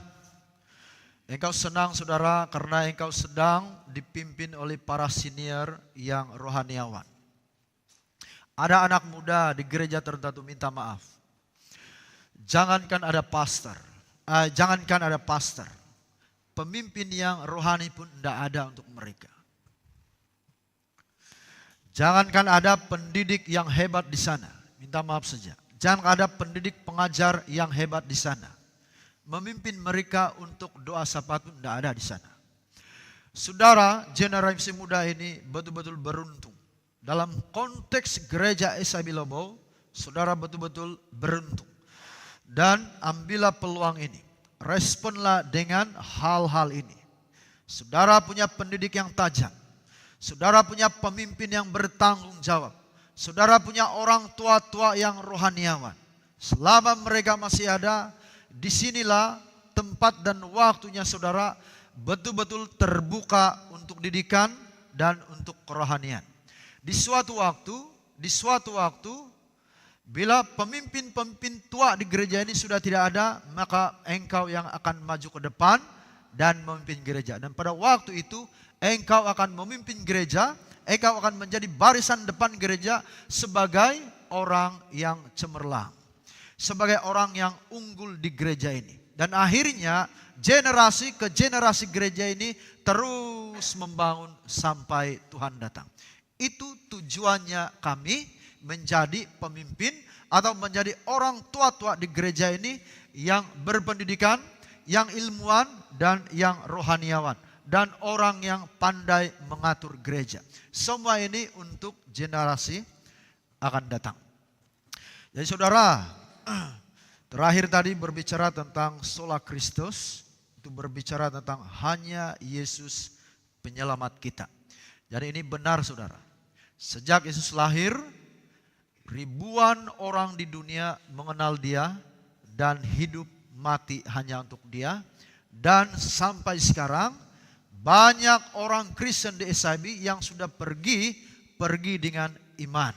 engkau senang, saudara, karena engkau sedang dipimpin oleh para senior yang rohaniawan. Ada anak muda di gereja tertentu, minta maaf. Jangankan ada pastor, pemimpin yang rohani pun tidak ada untuk mereka. Jangankan ada pendidik yang hebat di sana, minta maaf saja. Jangan ada pendidik pengajar yang hebat di sana. Memimpin mereka untuk doa syafaat pun tidak ada di sana. Saudara, generasi muda ini betul-betul beruntung. Dalam konteks gereja SIB Lobo, saudara betul-betul beruntung. Dan ambillah peluang ini. Responlah dengan hal-hal ini. Saudara punya pendidik yang tajam. Saudara punya pemimpin yang bertanggung jawab. Saudara punya orang tua-tua yang rohaniawan. Selama mereka masih ada, disinilah tempat dan waktunya saudara betul-betul terbuka untuk didikan dan untuk kerohanian. Di suatu waktu, bila pemimpin-pemimpin tua di gereja ini sudah tidak ada, maka engkau yang akan maju ke depan dan memimpin gereja. Dan pada waktu itu, engkau akan memimpin gereja, engkau akan menjadi barisan depan gereja sebagai orang yang cemerlang. Sebagai orang yang unggul di gereja ini. Dan akhirnya generasi ke generasi gereja ini terus membangun sampai Tuhan datang. Itu tujuannya kami menjadi pemimpin atau menjadi orang tua-tua di gereja ini yang berpendidikan, yang ilmuwan dan yang rohaniawan. Dan orang yang pandai mengatur gereja. Semua ini untuk generasi akan datang. Jadi saudara, terakhir tadi berbicara tentang sola Christus, itu berbicara tentang hanya Yesus penyelamat kita. Jadi ini benar saudara. Sejak Yesus lahir, ribuan orang di dunia mengenal Dia dan hidup mati hanya untuk Dia. Dan sampai sekarang banyak orang Kristen di SIB yang sudah pergi dengan iman.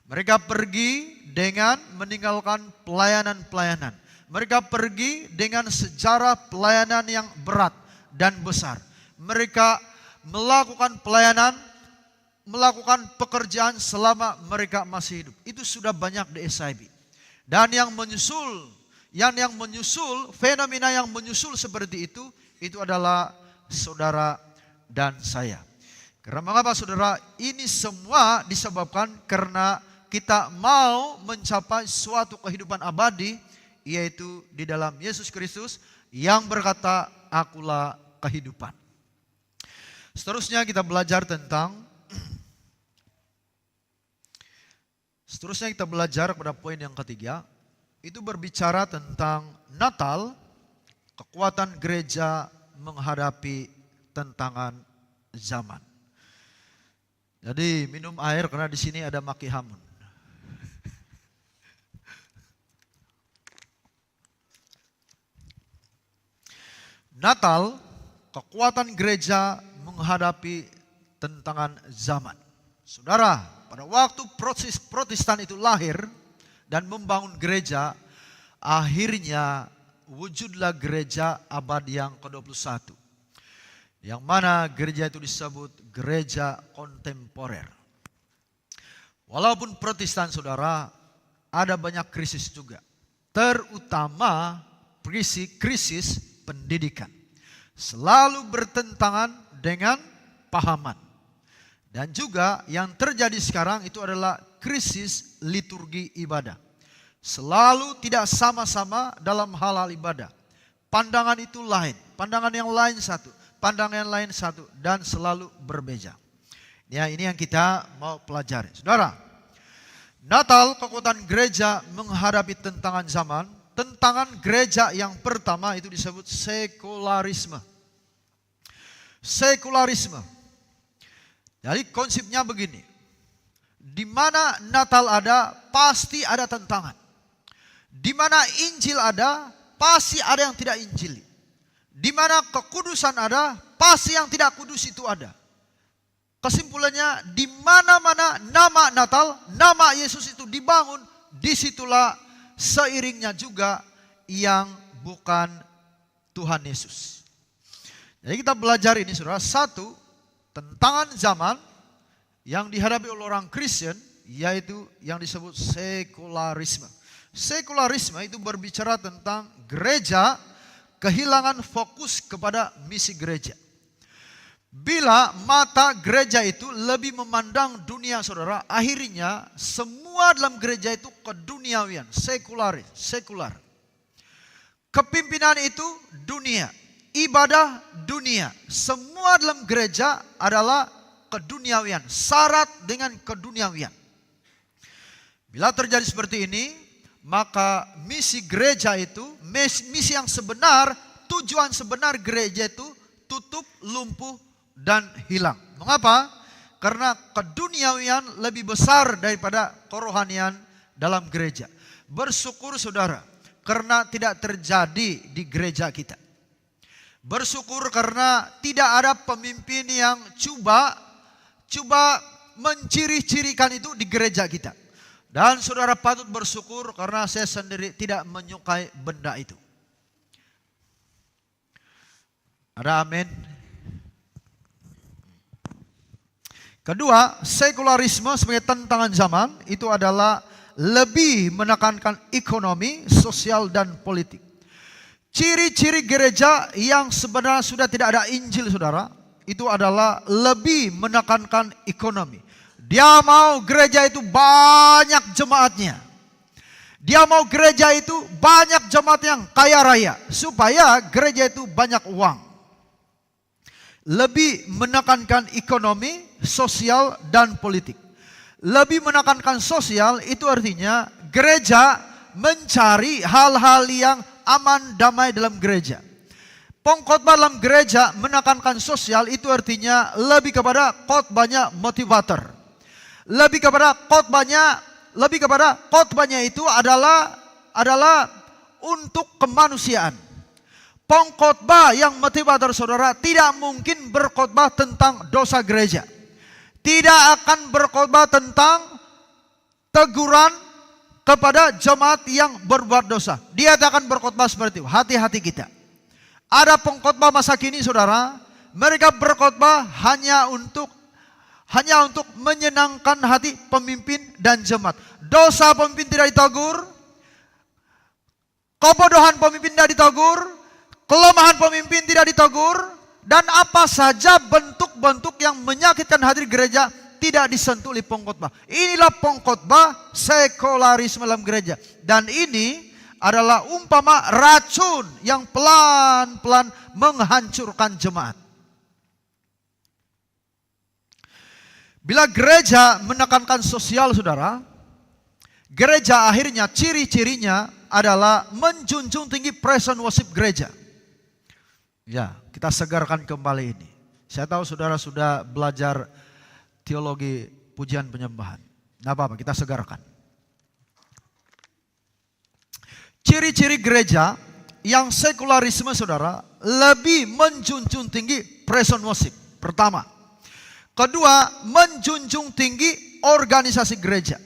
Mereka pergi dengan meninggalkan pelayanan-pelayanan. Mereka pergi dengan sejarah pelayanan yang berat dan besar. Mereka melakukan pelayanan, melakukan pekerjaan selama mereka masih hidup. Itu sudah banyak di SIB. Dan yang menyusul, fenomena yang menyusul seperti itu adalah saudara dan saya. Karena mengapa saudara? Ini semua disebabkan karena kita mau mencapai suatu kehidupan abadi, yaitu di dalam Yesus Kristus yang berkata, "Akulah kehidupan." Seterusnya kita belajar pada poin yang ketiga. Itu berbicara tentang Natal, kekuatan gereja menghadapi tantangan zaman. Jadi minum air karena di sini ada maki hamun. Natal, kekuatan gereja menghadapi tantangan zaman. Saudara, pada waktu Protestan itu lahir dan membangun gereja, akhirnya wujudlah gereja abad yang ke-21. Yang mana gereja itu disebut gereja kontemporer. Walaupun Protestan saudara, ada banyak krisis juga. Terutama krisis pendidikan. Selalu bertentangan dengan pahaman. Dan juga yang terjadi sekarang itu adalah krisis liturgi ibadah. Selalu tidak sama-sama dalam hal-hal ibadah. Pandangan itu lain, pandangan yang lain satu, pandangan yang lain satu, dan selalu berbeda. Ya, ini yang kita mau pelajari. Saudara, Natal, kekuatan gereja menghadapi tantangan zaman. Tantangan gereja yang pertama itu disebut sekularisme. Sekularisme. Jadi konsepnya begini. Di mana Natal ada, pasti ada tantangan. Di mana Injil ada, pasti ada yang tidak Injili. Di mana kekudusan ada, pasti yang tidak kudus itu ada. Kesimpulannya, di mana-mana nama Natal, nama Yesus itu dibangun, disitulah seiringnya juga yang bukan Tuhan Yesus. Jadi kita belajar ini saudara. Satu, tantangan zaman yang dihadapi oleh orang Kristen, yaitu yang disebut sekularisme. Sekularisme itu berbicara tentang gereja kehilangan fokus kepada misi gereja. Bila mata gereja itu lebih memandang dunia saudara, akhirnya semua dalam gereja itu keduniawian, sekular. Kepimpinan itu dunia, ibadah dunia. Semua dalam gereja adalah keduniawian, syarat dengan keduniawian. Bila terjadi seperti ini, maka misi gereja itu, misi yang sebenar, tujuan sebenar gereja itu tutup, lumpuh, dan hilang. Mengapa? Karena keduniawian lebih besar daripada kerohanian dalam gereja. Bersyukur saudara, karena tidak terjadi di gereja kita. Bersyukur karena tidak ada pemimpin yang coba menciri-cirikan itu di gereja kita. Dan saudara patut bersyukur karena saya sendiri tidak menyukai benda itu. Ada amin? Kedua, sekularisme sebagai tantangan zaman itu adalah lebih menekankan ekonomi, sosial, dan politik. Ciri-ciri gereja yang sebenarnya sudah tidak ada Injil, saudara, itu adalah lebih menekankan ekonomi. Dia mau gereja itu banyak jemaatnya. Dia mau gereja itu banyak jemaat yang kaya raya, supaya gereja itu banyak uang. Lebih menekankan ekonomi, sosial, dan politik. Lebih menekankan sosial itu artinya gereja mencari hal-hal yang aman, damai dalam gereja. Pengkhotbah dalam gereja menekankan sosial itu artinya lebih kepada khotbahnya motivator. Lebih kepada khotbahnya itu adalah untuk kemanusiaan. Pengkhotbah yang motivator saudara tidak mungkin berkhotbah tentang dosa gereja. Tidak akan berkhotbah tentang teguran kepada jemaat yang berbuat dosa. Dia tak akan berkhotbah seperti itu. Hati-hati kita. Ada pengkhotbah masa kini saudara, mereka berkhotbah hanya untuk menyenangkan hati pemimpin dan jemaat. Dosa pemimpin tidak ditegur, kebodohan pemimpin tidak ditegur, kelemahan pemimpin tidak ditegur, dan apa saja bentuk-bentuk yang menyakitkan hati gereja tidak disentuh oleh pengkhotbah. Inilah pengkhotbah sekularisme dalam gereja. Dan ini adalah umpama racun yang pelan-pelan menghancurkan jemaat. Bila gereja menekankan sosial saudara, gereja akhirnya ciri-cirinya adalah menjunjung tinggi praise and worship gereja. Ya, kita segarkan kembali ini. Saya tahu saudara sudah belajar teologi pujian penyembahan. Tidak apa-apa, kita segarkan. Ciri-ciri gereja yang sekularisme saudara lebih menjunjung tinggi praise and worship. Pertama. Kedua, menjunjung tinggi organisasi gereja.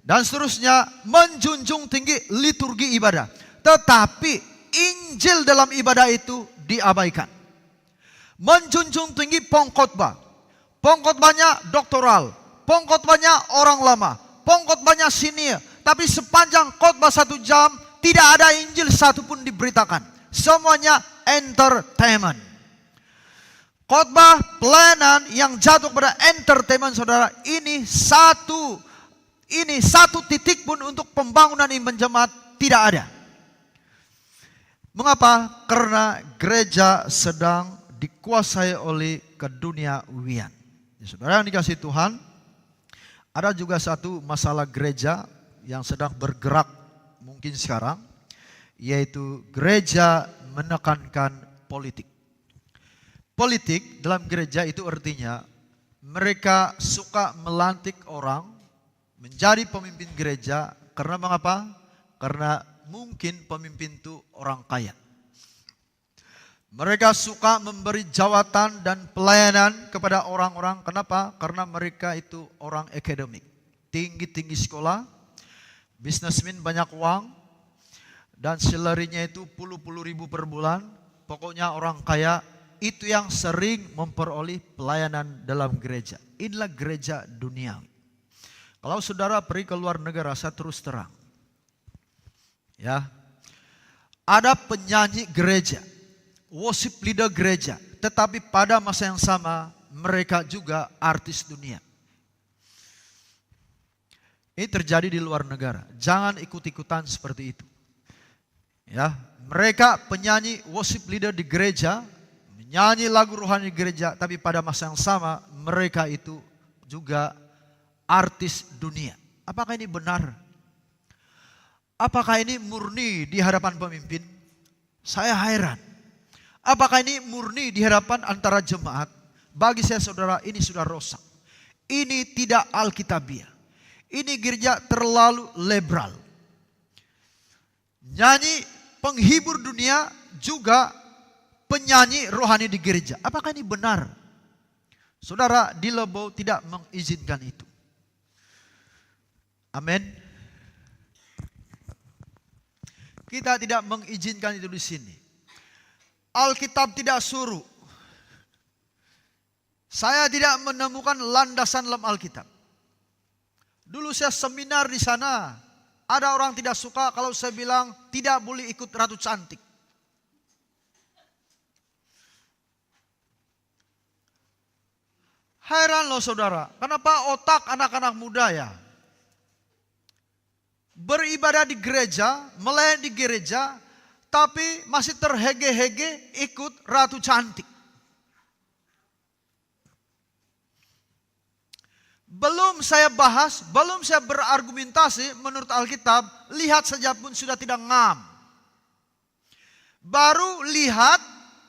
Dan seterusnya menjunjung tinggi liturgi ibadah. Tetapi Injil dalam ibadah itu diabaikan. Menjunjung tinggi pengkhotbah. Pengkhotbahnya doktoral. Pengkhotbahnya orang lama. Pengkhotbahnya senior. Tapi sepanjang khotbah 1 jam tidak ada Injil satupun diberitakan. Semuanya entertainment. Khotbah pelayanan yang jatuh pada entertainment saudara, ini satu titik pun untuk pembangunan iman jemaat tidak ada. Mengapa? Karena gereja sedang dikuasai oleh keduniawian. Saudara yang dikasihi Tuhan, ada juga satu masalah gereja yang sedang bergerak mungkin sekarang, yaitu gereja menekankan politik. Politik dalam gereja itu artinya mereka suka melantik orang menjadi pemimpin gereja karena mengapa? Karena mungkin pemimpin itu orang kaya. Mereka suka memberi jawatan dan pelayanan kepada orang-orang. Kenapa? Karena mereka itu orang akademik, tinggi-tinggi sekolah, bisnismen banyak uang, dan salary-nya itu puluh ribu per bulan. Pokoknya orang kaya itu yang sering memperoleh pelayanan dalam gereja. Inilah gereja duniawi. Kalau saudara pergi ke luar negara, saya terus terang. Ya, ada penyanyi gereja, worship leader gereja, tetapi pada masa yang sama mereka juga artis dunia. Ini terjadi di luar negara. Jangan ikut-ikutan seperti itu. Ya, mereka penyanyi worship leader di gereja, menyanyi lagu rohani di gereja, tapi pada masa yang sama mereka itu juga artis dunia. Apakah ini benar? Apakah ini murni di hadapan pemimpin? Saya heran. Apakah ini murni di hadapan antara jemaat? Bagi saya saudara, ini sudah rusak. Ini tidak alkitabiah. Ini gereja terlalu liberal. Nyanyi penghibur dunia juga penyanyi rohani di gereja. Apakah ini benar? Saudara, di Lebo tidak mengizinkan itu. Amin. Kita tidak mengizinkan itu di sini. Alkitab tidak suruh. Saya tidak menemukan landasan dalam Alkitab. Dulu saya seminar di sana, ada orang tidak suka kalau saya bilang tidak boleh ikut ratu cantik. Heran loh saudara, kenapa otak anak-anak muda ya? Beribadah di gereja, melayani di gereja, tapi masih terhege-hege ikut ratu cantik. Belum saya bahas, belum saya berargumentasi menurut Alkitab, lihat saja pun sudah tidak ngam. Baru lihat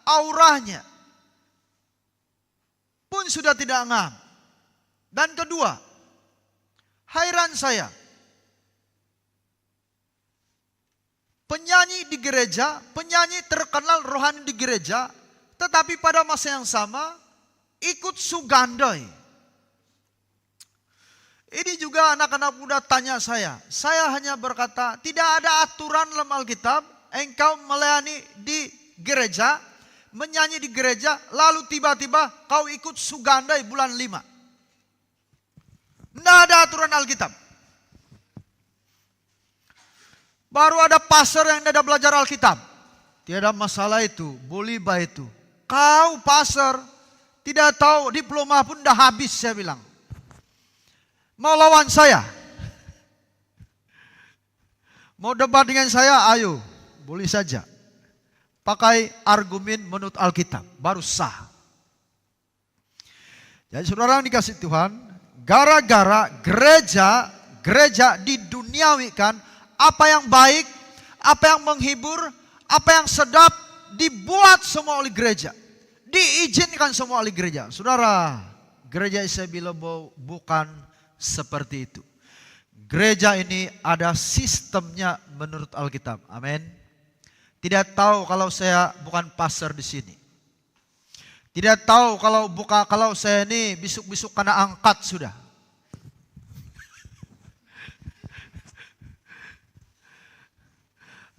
auranya pun sudah tidak ngam. Dan kedua, heran saya. Penyanyi di gereja, penyanyi terkenal rohani di gereja, tetapi pada masa yang sama ikut sugandai. Ini juga anak-anak muda tanya saya. Saya hanya berkata, tidak ada aturan dalam Alkitab, engkau melayani di gereja, menyanyi di gereja, lalu tiba-tiba kau ikut sugandai bulan 5. Tidak ada aturan Alkitab. Baru ada pastor yang tidak belajar Alkitab. Tidak masalah itu, boleh itu. Kau pastor tidak tahu diploma pun dah habis, saya bilang. Mau lawan saya? Mau debat dengan saya? Ayo, boleh saja. Pakai argumen menurut Alkitab, baru sah. Jadi saudara yang dikasih Tuhan, gara-gara gereja diduniawikan, apa yang baik, apa yang menghibur, apa yang sedap, dibuat semua oleh gereja. Diizinkan semua oleh gereja. Saudara, gereja Isabel bukan seperti itu. Gereja ini ada sistemnya menurut Alkitab. Amin. Tidak tahu kalau saya bukan pastor di sini. Tidak tahu kalau saya ini bisuk-bisuk kena angkat sudah.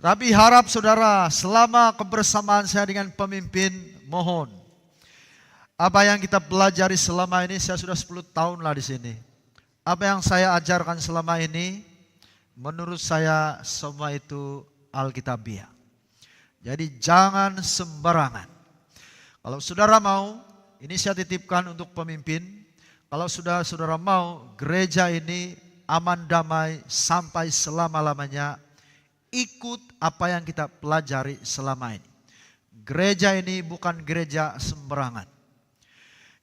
Tapi harap saudara, selama kebersamaan saya dengan pemimpin, mohon. Apa yang kita pelajari selama ini, saya sudah 10 tahun lah di sini. Apa yang saya ajarkan selama ini, menurut saya semua itu Alkitabiah. Jadi jangan sembarangan. Kalau saudara mau, ini saya titipkan untuk pemimpin. Kalau saudara mau, gereja ini aman damai sampai selama-lamanya. Ikut apa yang kita pelajari selama ini. Gereja ini bukan gereja sembarangan.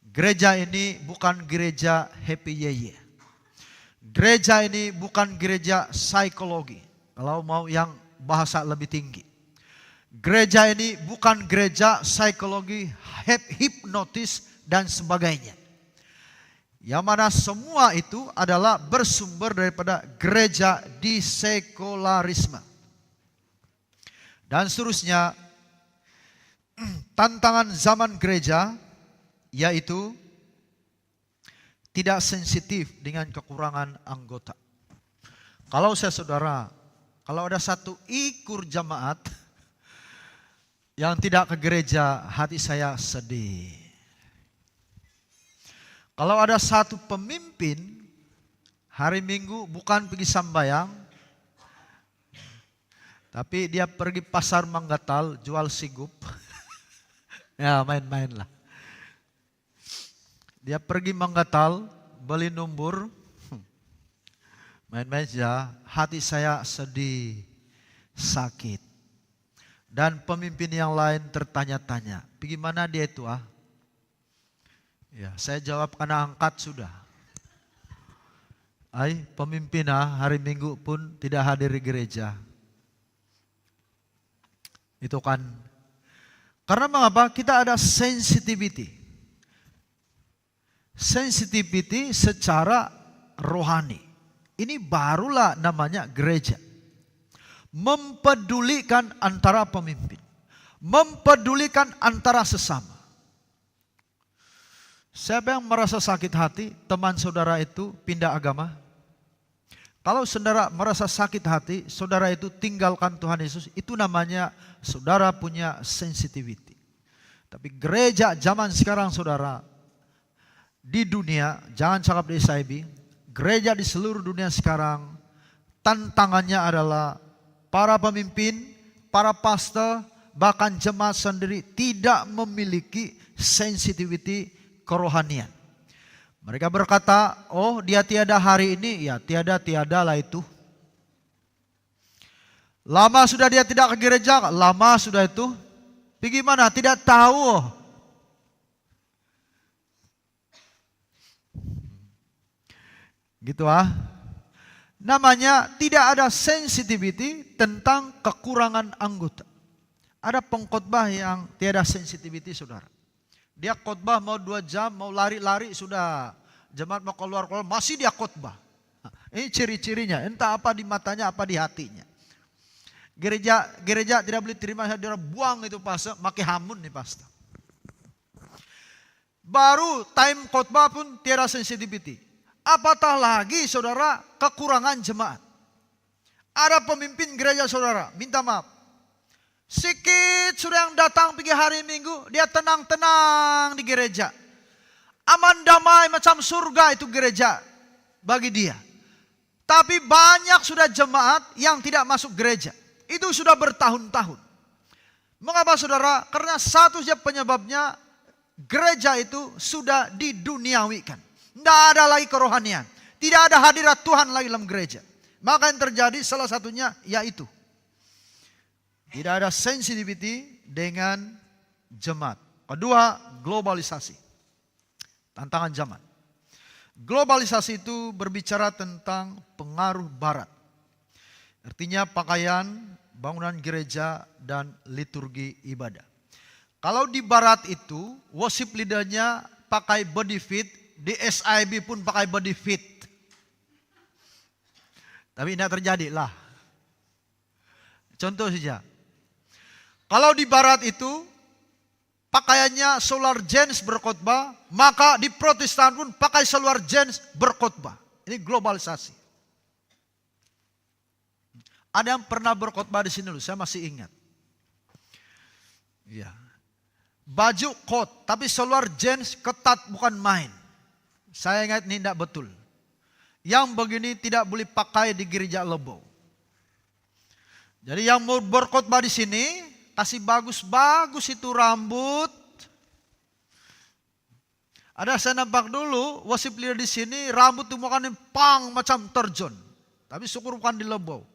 Gereja ini bukan gereja happy yeye. Gereja ini bukan gereja psikologi. Kalau mau yang bahasa lebih tinggi. Gereja ini bukan gereja psikologi, hipnotis dan sebagainya. Yang mana semua itu adalah bersumber daripada gereja di sekularisme. Dan seterusnya, tantangan zaman gereja yaitu tidak sensitif dengan kekurangan anggota. Kalau saya saudara, kalau ada satu ikur jemaat yang tidak ke gereja, hati saya sedih. Kalau ada satu pemimpin hari Minggu bukan pergi sambayang, tapi dia pergi pasar Manggatal jual sigup, ya main-main lah. Dia pergi Manggatal, beli numbur, main-main saja, hati saya sedih, sakit. Dan pemimpin yang lain tertanya-tanya, bagaimana dia itu ah? Ya, saya jawab karena angkat sudah. Pemimpin hari Minggu pun tidak hadir di gereja. Itu kan. Karena mengapa? Kita ada sensitivity. Sensitivity secara rohani. Ini barulah namanya gereja. Mempedulikan antara pemimpin. Mempedulikan antara sesama. Siapa yang merasa sakit hati, teman saudara itu pindah agama? Kalau saudara merasa sakit hati, saudara itu tinggalkan Tuhan Yesus, itu namanya saudara punya sensitivity. Tapi gereja zaman sekarang saudara, di dunia, jangan cakap di SIB, gereja di seluruh dunia sekarang, tantangannya adalah para pemimpin, para pastor, bahkan jemaat sendiri tidak memiliki sensitivity kerohanian. Mereka berkata, oh dia tiada hari ini, ya tiada-tiadalah itu. Lama sudah dia tidak ke gereja, lama sudah itu. Bagaimana? Tidak tahu. Gitu ah. Namanya tidak ada sensitivity tentang kekurangan anggota. Ada pengkhotbah yang tiada sensitivity saudara. Dia khotbah mau 2 jam, mau lari-lari sudah. Jemaat mau keluar-keluar, masih dia khotbah. Ini ciri-cirinya, entah apa di matanya, apa di hatinya. Gereja tidak boleh terima, dia buang itu pastor, pakai hamun nih pastor. Baru time khotbah pun tiada sensitivity. Apatah lagi saudara kekurangan jemaat. Ada pemimpin gereja saudara, minta maaf. Sikit sudah yang datang pergi hari Minggu, dia tenang-tenang di gereja. Aman damai macam surga itu gereja bagi dia. Tapi banyak sudah jemaat yang tidak masuk gereja. Itu sudah bertahun-tahun. Mengapa saudara? Karena satu saja penyebabnya, gereja itu sudah diduniawikan. Tidak ada lagi kerohanian. Tidak ada hadirat Tuhan lagi dalam gereja. Maka yang terjadi salah satunya yaitu tidak ada sensitivity dengan jemaat. Kedua, globalisasi. Tantangan zaman. Globalisasi itu berbicara tentang pengaruh barat. Artinya pakaian, bangunan gereja, dan liturgi ibadah. Kalau di barat itu, worship leadernya pakai body fit, di SIB pun pakai body fit. Tapi tidak terjadi lah. Contoh saja. Kalau di barat itu pakaiannya solar jeans berkhotbah, maka di Protestan pun pakai solar jeans berkhotbah. Ini globalisasi. Ada yang pernah berkhotbah di sini dulu, saya masih ingat. Ya. Baju coat, tapi solar jeans ketat bukan main. Saya ingat ini tidak betul. Yang begini tidak boleh pakai di gereja Lebo. Jadi yang mau berkhotbah di sini, kasih bagus-bagus itu rambut. Ada saya nampak dulu worship leader di sini rambut tuh makan pang macam terjun. Tapi syukur bukan di Lebo.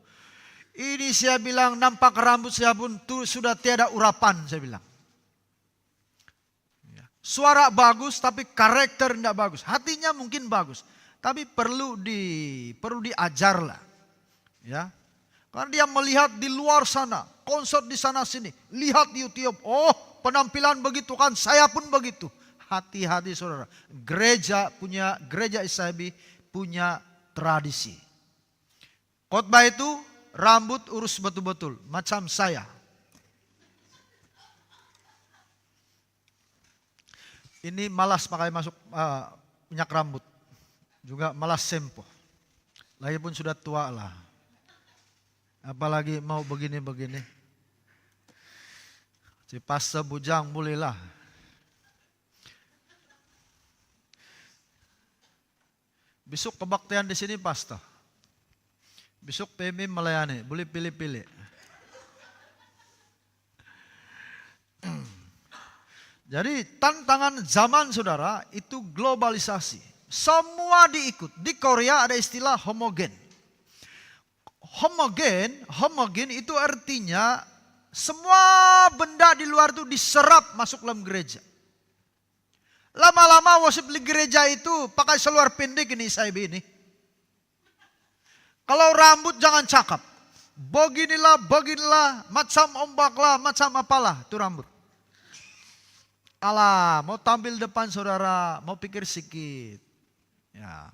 Ini saya bilang nampak rambut saya pun tuh sudah tiada urapan saya bilang. Suara bagus tapi karakter tidak bagus. Hatinya mungkin bagus, tapi perlu diajar lah. Ya. Karena dia melihat di luar sana, konsert di sana sini, lihat di YouTube, oh penampilan begitu kan, saya pun begitu. Hati-hati saudara, gereja SIB punya tradisi. Khotbah itu rambut urus betul-betul, macam saya. Ini malas pakai minyak rambut, juga malas sempo. Lagi pun sudah tua lah. Apalagi mau begini-begini. Si pastor bujang bolehlah. Besok kebaktian di sini pastor. Besok PMI melayani, boleh pilih-pilih. Jadi tantangan zaman saudara itu globalisasi. Semua diikut. Di Korea ada istilah homogen. Homogen itu artinya Semua benda di luar itu diserap masuk dalam gereja. Lama-lama worship di gereja itu pakai seluar pendek ini saya ini. Kalau rambut jangan cakap. Beginilah, macam ombak lah, macam apalah itu rambut. Alah, mau tampil depan saudara, mau pikir sedikit. Ya.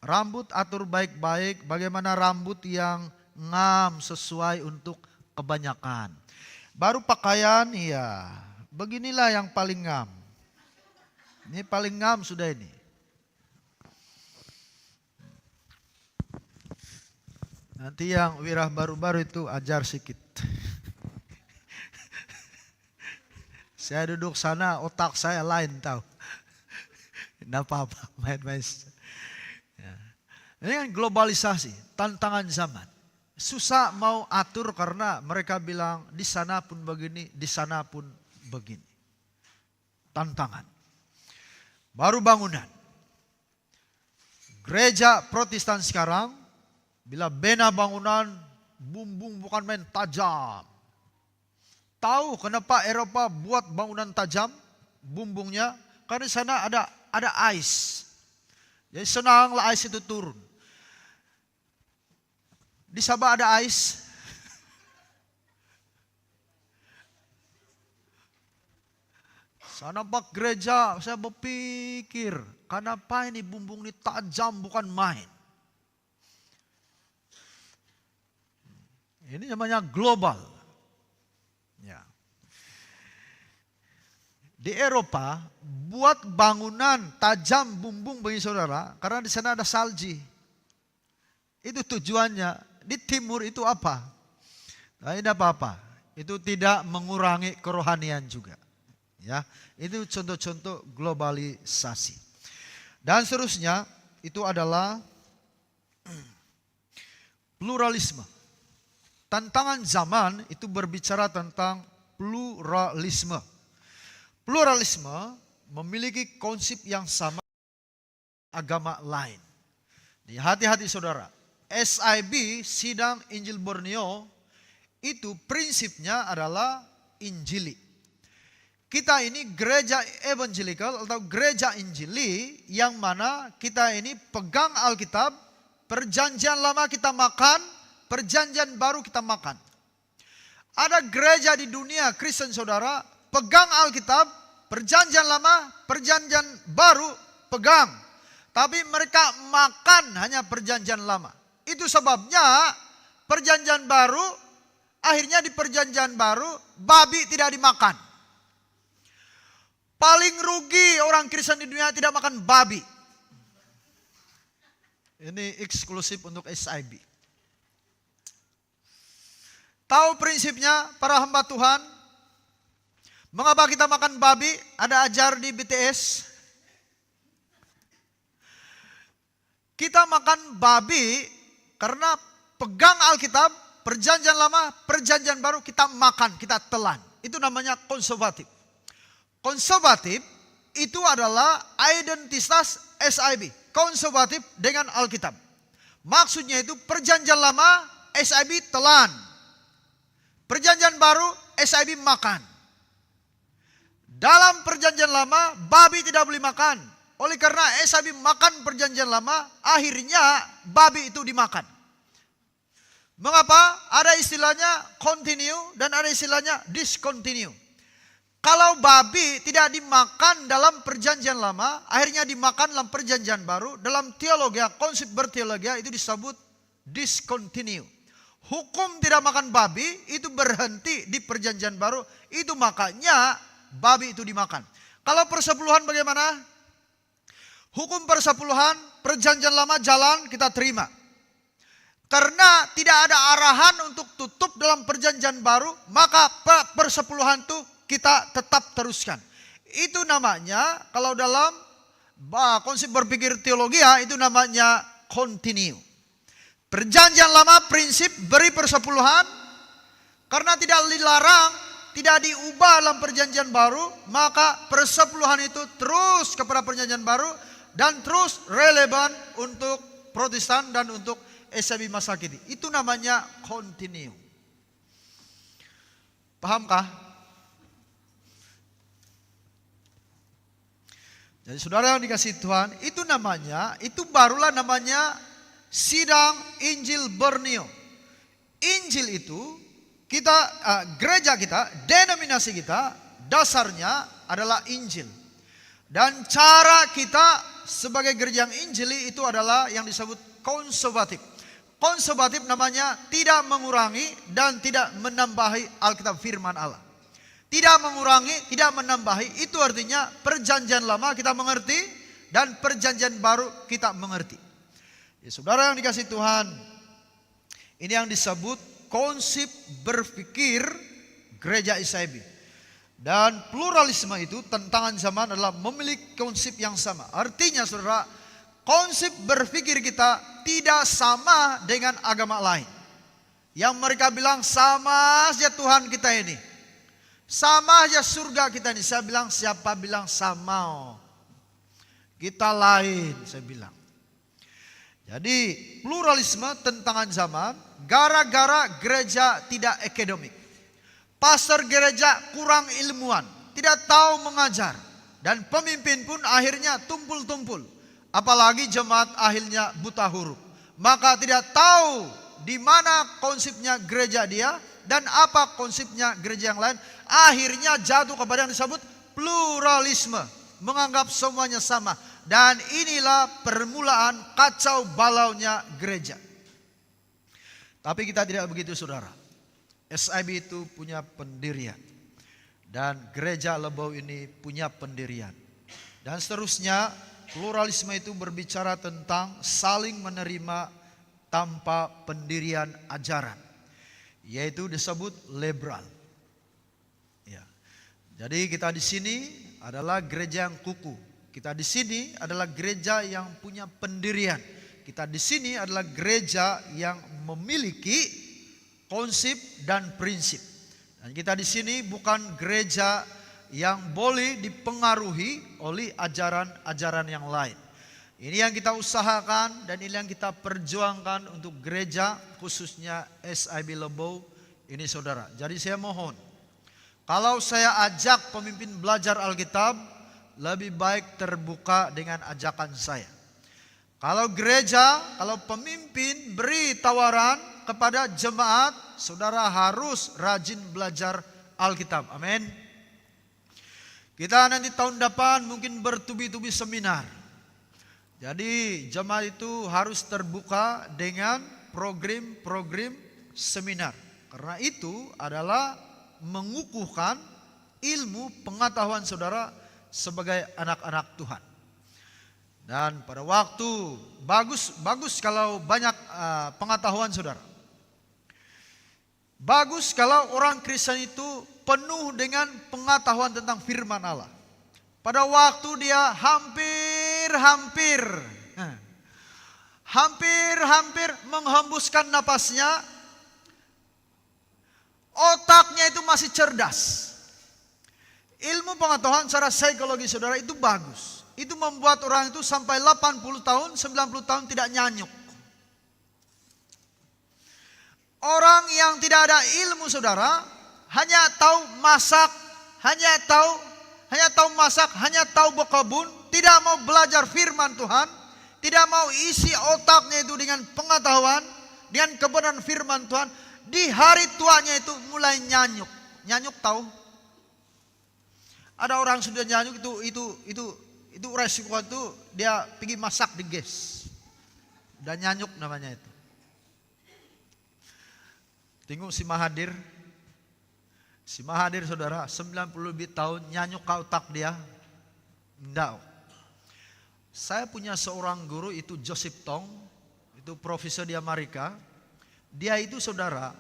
Rambut atur baik-baik, bagaimana rambut yang ngam sesuai untuk kebanyakan. Baru pakaian, iya. Beginilah yang paling ngam. Ini paling ngam sudah ini. Nanti yang wirah baru-baru itu ajar sedikit. Saya duduk sana, otak saya lain tahu. Tidak apa-apa, main-main. Ya. Ini kan globalisasi, tantangan zaman. Susah mau atur karena mereka bilang di sana pun begini, di sana pun begini. Tantangan. Baru bangunan. Gereja Protestan sekarang, bila bina bangunan, bumbung bukan main tajam. Tahu kenapa Eropa buat bangunan tajam, bumbungnya? Karena di sana ada ice. Jadi senanglah ice itu turun. Di Sabah ada ice. Sana pak gereja, saya berpikir, kenapa ini bumbung ini tajam bukan main. Ini namanya global. Ya. Di Eropa, buat bangunan tajam bumbung bagi saudara, karena di sana ada salji. Itu tujuannya. Di timur itu apa? Nah, ini apa-apa. Itu tidak mengurangi kerohanian juga. Ya, itu contoh-contoh globalisasi. Dan seterusnya itu adalah pluralisme. Tantangan zaman itu berbicara tentang pluralisme. Pluralisme memiliki konsep yang sama agama lain. Di hati-hati saudara, SIB, Sidang Injil Borneo, itu prinsipnya adalah Injili. Kita ini gereja evangelikal atau gereja Injili yang mana kita ini pegang Alkitab, perjanjian lama kita makan, perjanjian baru kita makan. Ada gereja di dunia Kristen saudara, pegang Alkitab, perjanjian lama, perjanjian baru pegang. Tapi mereka makan hanya perjanjian lama. Itu sebabnya perjanjian baru, akhirnya di perjanjian baru, babi tidak dimakan. Paling rugi orang Kristen di dunia tidak makan babi. Ini eksklusif untuk SIB. Tahu prinsipnya para hamba Tuhan? Mengapa kita makan babi? Ada ajar di BTS. Kita makan babi karena pegang Alkitab, perjanjian lama, perjanjian baru kita makan, kita telan. Itu namanya konservatif. Konservatif itu adalah identitas SIB. Konservatif dengan Alkitab. Maksudnya itu perjanjian lama, SIB telan. Perjanjian baru, SIB makan. Dalam perjanjian lama, babi tidak boleh makan. Oleh karena SIB makan perjanjian lama, akhirnya babi itu dimakan. Mengapa? Ada istilahnya continue dan ada istilahnya discontinue. Kalau babi tidak dimakan dalam perjanjian lama, akhirnya dimakan dalam perjanjian baru, dalam teologi, konsep berteologi itu disebut discontinue. Hukum tidak makan babi itu berhenti di perjanjian baru, itu makanya babi itu dimakan. Kalau persepuluhan bagaimana? Hukum persepuluhan, perjanjian lama jalan kita terima. Karena tidak ada arahan untuk tutup dalam perjanjian baru, maka persepuluhan itu kita tetap teruskan. Itu namanya, kalau dalam konsep berpikir teologi itu namanya continue. Perjanjian lama prinsip beri persepuluhan, karena tidak dilarang, tidak diubah dalam perjanjian baru, maka persepuluhan itu terus kepada perjanjian baru, dan terus relevan untuk Protestan dan untuk SIB masa kini. Itu namanya continue. Pahamkah? Jadi saudara yang dikasih Tuhan, itu barulah namanya sidang Injil Borneo. Injil itu gereja kita, denominasi kita, dasarnya adalah Injil. Dan cara kita sebagai gereja yang Injili itu adalah yang disebut konservatif. Konservatif namanya tidak mengurangi dan tidak menambahi Alkitab firman Allah. Tidak mengurangi, tidak menambahi, itu artinya perjanjian lama kita mengerti dan perjanjian baru kita mengerti. Ya, saudara yang dikasih Tuhan, ini yang disebut konsep berpikir gereja SIB. Dan pluralisme itu tantangan zaman adalah memiliki konsep yang sama. Artinya saudara, konsep berpikir kita tidak sama dengan agama lain. Yang mereka bilang sama saja Tuhan kita ini. Sama aja surga kita ini. Saya bilang, siapa bilang sama? Kita lain, saya bilang. Jadi pluralisme tantangan zaman gara-gara gereja tidak akademik. Pastor gereja kurang ilmuwan, tidak tahu mengajar. Dan pemimpin pun akhirnya tumpul-tumpul. Apalagi jemaat akhirnya buta huruf. Maka tidak tahu di mana konsepnya gereja dia dan apa konsepnya gereja yang lain. Akhirnya jatuh kepada yang disebut pluralisme, menganggap semuanya sama. Dan inilah permulaan kacau balaunya gereja. Tapi kita tidak begitu saudara. SIB itu punya pendirian. Dan gereja Lebau ini punya pendirian. Dan seterusnya, pluralisme itu berbicara tentang saling menerima tanpa pendirian ajaran. Yaitu disebut liberal. Jadi kita di sini adalah gereja yang kuku. Kita di sini adalah gereja yang punya pendirian. Kita di sini adalah gereja yang memiliki konsep dan prinsip. Dan kita di sini bukan gereja yang boleh dipengaruhi oleh ajaran-ajaran yang lain. Ini yang kita usahakan dan ini yang kita perjuangkan untuk gereja khususnya SIB Lebau ini saudara. Jadi saya mohon, kalau saya ajak pemimpin belajar Alkitab, lebih baik terbuka dengan ajakan saya. Kalau gereja, kalau pemimpin beri tawaran kepada jemaat, saudara harus rajin belajar Alkitab. Amin. Kita nanti tahun depan mungkin bertubi-tubi seminar. Jadi jemaat itu harus terbuka dengan program-program seminar. Karena itu adalah mengukuhkan ilmu pengetahuan saudara sebagai anak-anak Tuhan. Dan pada waktu bagus kalau banyak pengetahuan saudara. Bagus kalau orang Kristen itu penuh dengan pengetahuan tentang firman Allah. Pada waktu dia hampir menghembuskan napasnya, otaknya itu masih cerdas. Ilmu pengetahuan secara psikologi saudara itu bagus. Itu membuat orang itu sampai 80 tahun, 90 tahun tidak nyanyuk. Orang yang tidak ada ilmu saudara, hanya tahu masak, hanya tahu berkebun, tidak mau belajar firman Tuhan, tidak mau isi otaknya itu dengan pengetahuan, dengan kebenaran firman Tuhan. Di hari tuanya itu mulai nyanyuk. Nyanyuk tahu? Ada orang sudah nyanyuk itu resiko itu dia pergi masak di gas. Dan nyanyuk namanya itu. Tengok si Mahathir. Si Mahathir saudara 90 lebih tahun nyanyuk ke otak dia. Enggak. Saya punya seorang guru itu Joseph Tong. Itu profesor di Amerika. Dia itu saudara,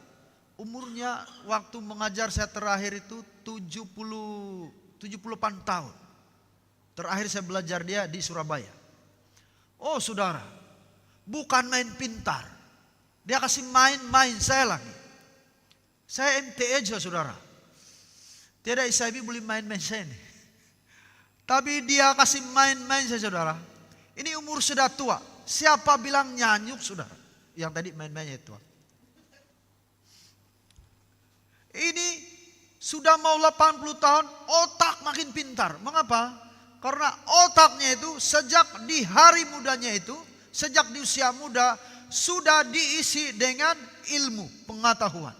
umurnya waktu mengajar saya terakhir itu 78 tahun. Terakhir saya belajar dia di Surabaya. Oh saudara, bukan main pintar. Dia kasih main-main saya lagi. Saya MT aja saudara. Tidak SIB boleh main-main saya ini. Tapi dia kasih main-main saya saudara. Ini umur sudah tua. Siapa bilang nyanyuk saudara? Yang tadi main-mainnya itu. Ini Sudah mau 80 tahun, otak makin pintar. Mengapa? Karena otaknya itu sejak di hari mudanya itu, sejak di usia muda, sudah diisi dengan ilmu, pengetahuan.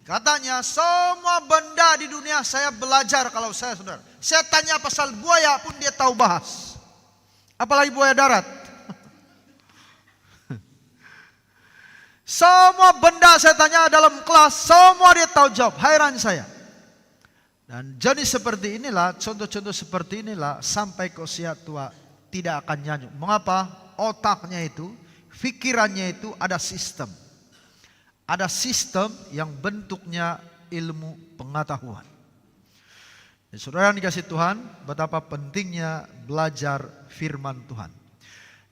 Katanya semua benda di dunia saya belajar kalau saya saudara. Saya tanya pasal buaya pun dia tahu bahas. Apalagi buaya darat. Semua benda saya tanya dalam kelas, semua dia tahu jawab. Heran saya. Dan jenis seperti inilah, contoh-contoh seperti inilah sampai ke usia tua tidak akan nyanyi. Mengapa? Otaknya itu, pikirannya itu ada sistem. Ada sistem yang bentuknya ilmu pengetahuan. Dan saudara yang dikasih Tuhan, betapa pentingnya belajar firman Tuhan.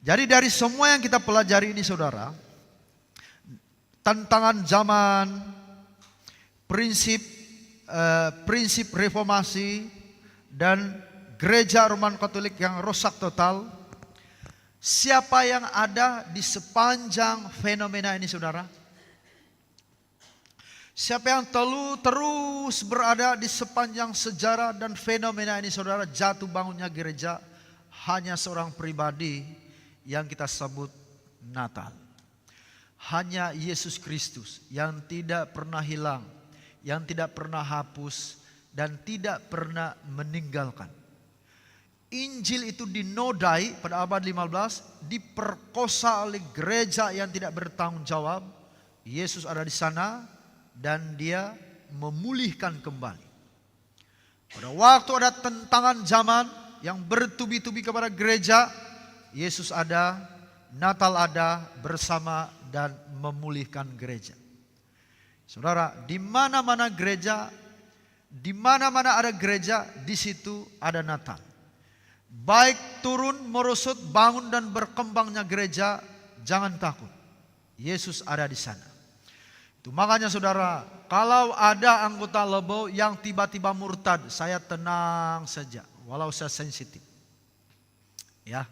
Jadi dari semua yang kita pelajari ini saudara, tantangan zaman, prinsip reformasi, dan gereja Roman Katolik yang rusak total. Siapa yang ada di sepanjang fenomena ini saudara? Siapa yang terus berada di sepanjang sejarah dan fenomena ini saudara? Jatuh bangunnya gereja hanya seorang pribadi yang kita sebut Natal. Hanya Yesus Kristus yang tidak pernah hilang, yang tidak pernah hapus, dan tidak pernah meninggalkan. Injil itu dinodai pada abad 15, diperkosa oleh gereja yang tidak bertanggung jawab. Yesus ada di sana dan dia memulihkan kembali. Pada waktu ada tentangan zaman yang bertubi-tubi kepada gereja, Yesus ada, Natal ada bersama dan memulihkan gereja. Saudara, di mana-mana gereja, di mana-mana ada gereja, di situ ada Natal. Baik turun, merosot, bangun dan berkembangnya gereja, jangan takut. Yesus ada di sana. Itu makanya saudara, kalau ada anggota Lebo yang tiba-tiba murtad, saya tenang saja, walau saya sensitif. Ya.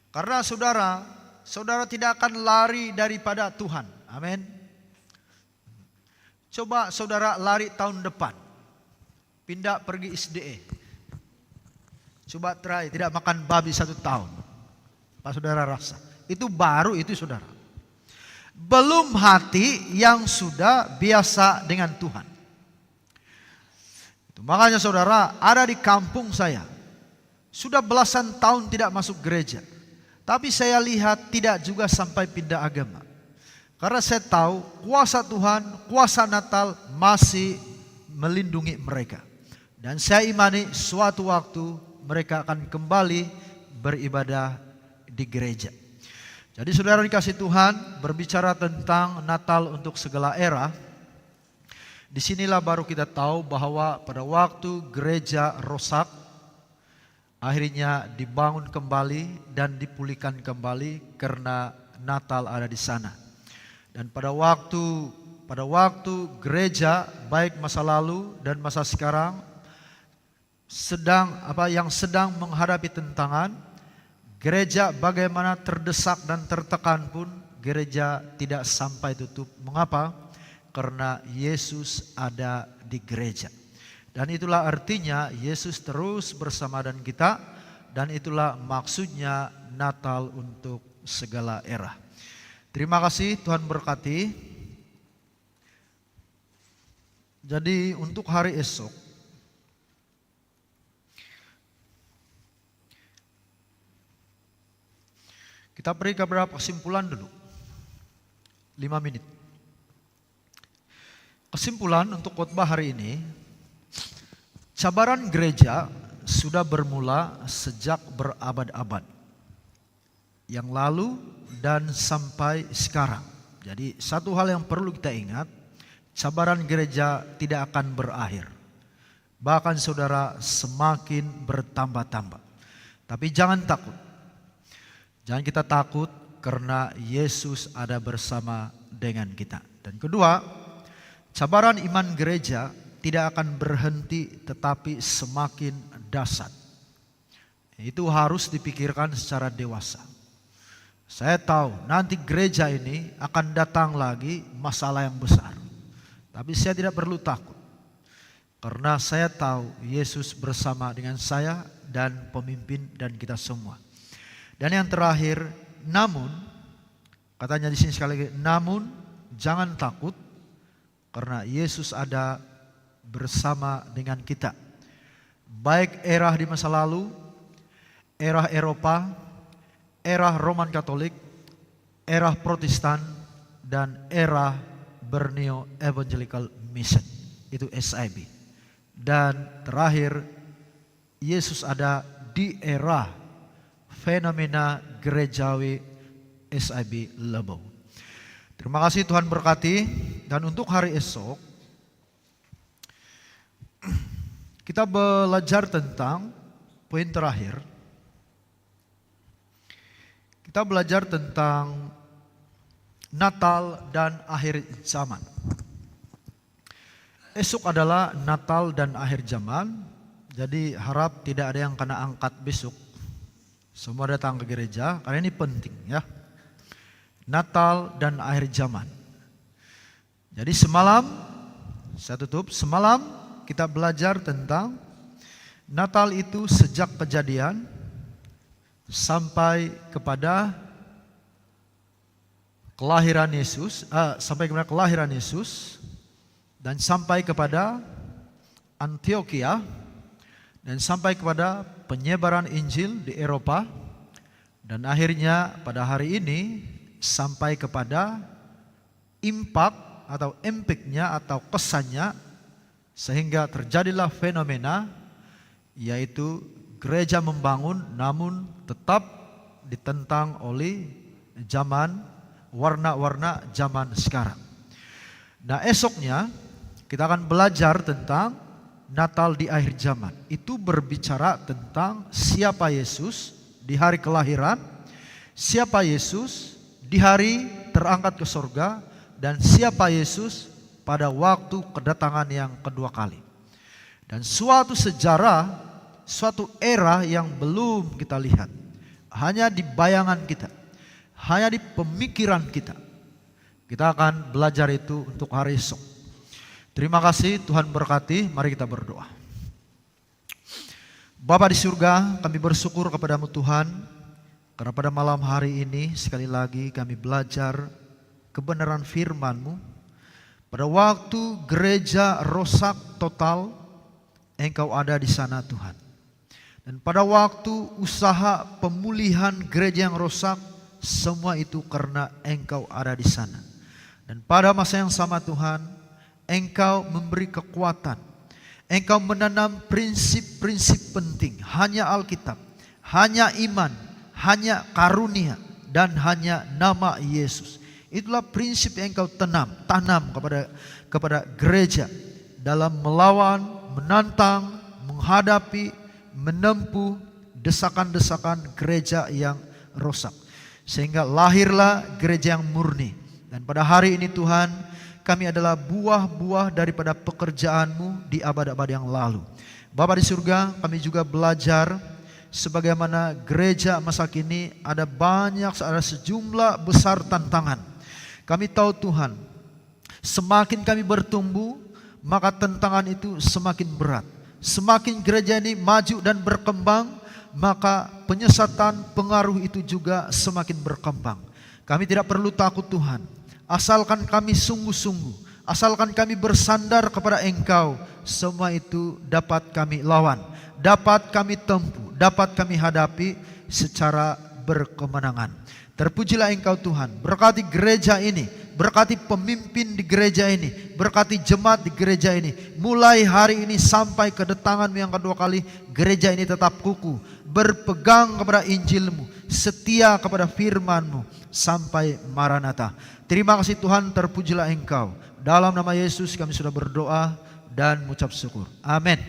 Karena saudara tidak akan lari daripada Tuhan. Amin. Coba saudara lari tahun depan, pindah pergi SDE. Coba try tidak makan babi 1 tahun. Pak saudara rasa, itu baru itu saudara. Belum hati yang sudah biasa dengan Tuhan. Itu makanya saudara, ada di kampung saya, sudah belasan tahun tidak masuk gereja. Tapi saya lihat tidak juga sampai pindah agama. Karena saya tahu kuasa Tuhan, kuasa Natal masih melindungi mereka. Dan saya imani suatu waktu mereka akan kembali beribadah di gereja. Jadi saudara dikasih Tuhan, berbicara tentang Natal untuk segala era. Disinilah baru kita tahu bahwa pada waktu gereja rusak, akhirnya dibangun kembali dan dipulihkan kembali karena Natal ada di sana. Dan pada waktu gereja baik masa lalu dan masa sekarang sedang menghadapi tentangan, gereja bagaimana terdesak dan tertekan pun gereja tidak sampai tutup. Mengapa? Karena Yesus ada di gereja. Dan itulah artinya Yesus terus bersama dengan kita, dan itulah maksudnya Natal untuk segala era. Terima kasih, Tuhan berkati. Jadi untuk hari esok, kita beri beberapa kesimpulan dulu. 5 menit. Kesimpulan untuk khotbah hari ini, cabaran gereja sudah bermula sejak berabad-abad yang lalu dan sampai sekarang. Jadi satu hal yang perlu kita ingat, cabaran gereja tidak akan berakhir. Bahkan saudara semakin bertambah-tambah. Tapi jangan takut. Jangan kita takut karena Yesus ada bersama dengan kita. Dan kedua, cabaran iman gereja tidak akan berhenti tetapi semakin dahsyat. Itu harus dipikirkan secara dewasa. Saya tahu nanti gereja ini akan datang lagi masalah yang besar. Tapi saya tidak perlu takut. Karena saya tahu Yesus bersama dengan saya dan pemimpin dan kita semua. Dan yang terakhir, namun, katanya di sini sekali lagi, namun jangan takut karena Yesus ada bersama dengan kita. Baik era di masa lalu, era Eropa, era Roman Katolik, era Protestan, dan era Borneo Evangelical Mission. Itu SIB. Dan terakhir, Yesus ada di era fenomena gerejawi SIB Lebau. Terima kasih, Tuhan berkati. Dan untuk hari esok, kita belajar tentang poin terakhir. Kita belajar tentang Natal dan akhir zaman. Esok adalah Natal dan akhir zaman. Jadi harap tidak ada yang kena angkat besok. Semua datang ke gereja karena ini penting ya. Natal dan akhir zaman. Jadi semalam, saya tutup, semalam kita belajar tentang Natal itu sejak kejadian sampai kepada kelahiran Yesus, dan sampai kepada Antioquia, dan sampai kepada penyebaran Injil di Eropa, dan akhirnya pada hari ini sampai kepada impact atau impactnya atau kesannya, sehingga terjadilah fenomena yaitu gereja membangun namun tetap ditentang oleh zaman warna-warna zaman sekarang. Nah, esoknya kita akan belajar tentang Natal di akhir zaman. Itu berbicara tentang siapa Yesus di hari kelahiran, siapa Yesus di hari terangkat ke surga, dan siapa Yesus pada waktu kedatangan yang kedua kali. Dan suatu sejarah, suatu era yang belum kita lihat, hanya di bayangan kita, hanya di pemikiran kita. Kita akan belajar itu untuk hari esok. Terima kasih, Tuhan berkati. Mari kita berdoa. Bapa di surga, kami bersyukur kepadamu Tuhan, karena pada malam hari ini sekali lagi kami belajar kebenaran firman-Mu. Pada waktu gereja rusak total, Engkau ada di sana Tuhan. Dan pada waktu usaha pemulihan gereja yang rusak, semua itu karena Engkau ada di sana. Dan pada masa yang sama Tuhan, Engkau memberi kekuatan. Engkau menanam prinsip-prinsip penting. Hanya Alkitab, hanya iman, hanya karunia, dan hanya nama Yesus. Itulah prinsip yang Engkau tanam kepada gereja dalam melawan, menantang, menghadapi, menempuh desakan-desakan gereja yang rusak. Sehingga lahirlah gereja yang murni. Dan pada hari ini Tuhan, kami adalah buah-buah daripada pekerjaan-Mu di abad-abad yang lalu. Bapa di surga, kami juga belajar sebagaimana gereja masa kini ada sejumlah besar tantangan. Kami tahu Tuhan, semakin kami bertumbuh, maka tantangan itu semakin berat. Semakin gereja ini maju dan berkembang, maka penyesatan, pengaruh itu juga semakin berkembang. Kami tidak perlu takut Tuhan, asalkan kami sungguh-sungguh, asalkan kami bersandar kepada Engkau, semua itu dapat kami lawan, dapat kami tempuh, dapat kami hadapi secara berkemenangan. Terpujilah Engkau Tuhan, berkati gereja ini, berkati pemimpin di gereja ini, berkati jemaat di gereja ini. Mulai hari ini sampai kedatangan-Mu yang kedua kali, gereja ini tetap kukuh, berpegang kepada Injil-Mu, setia kepada firman-Mu sampai Maranatha. Terima kasih Tuhan, terpujilah Engkau. Dalam nama Yesus kami sudah berdoa dan mengucap syukur. Amin.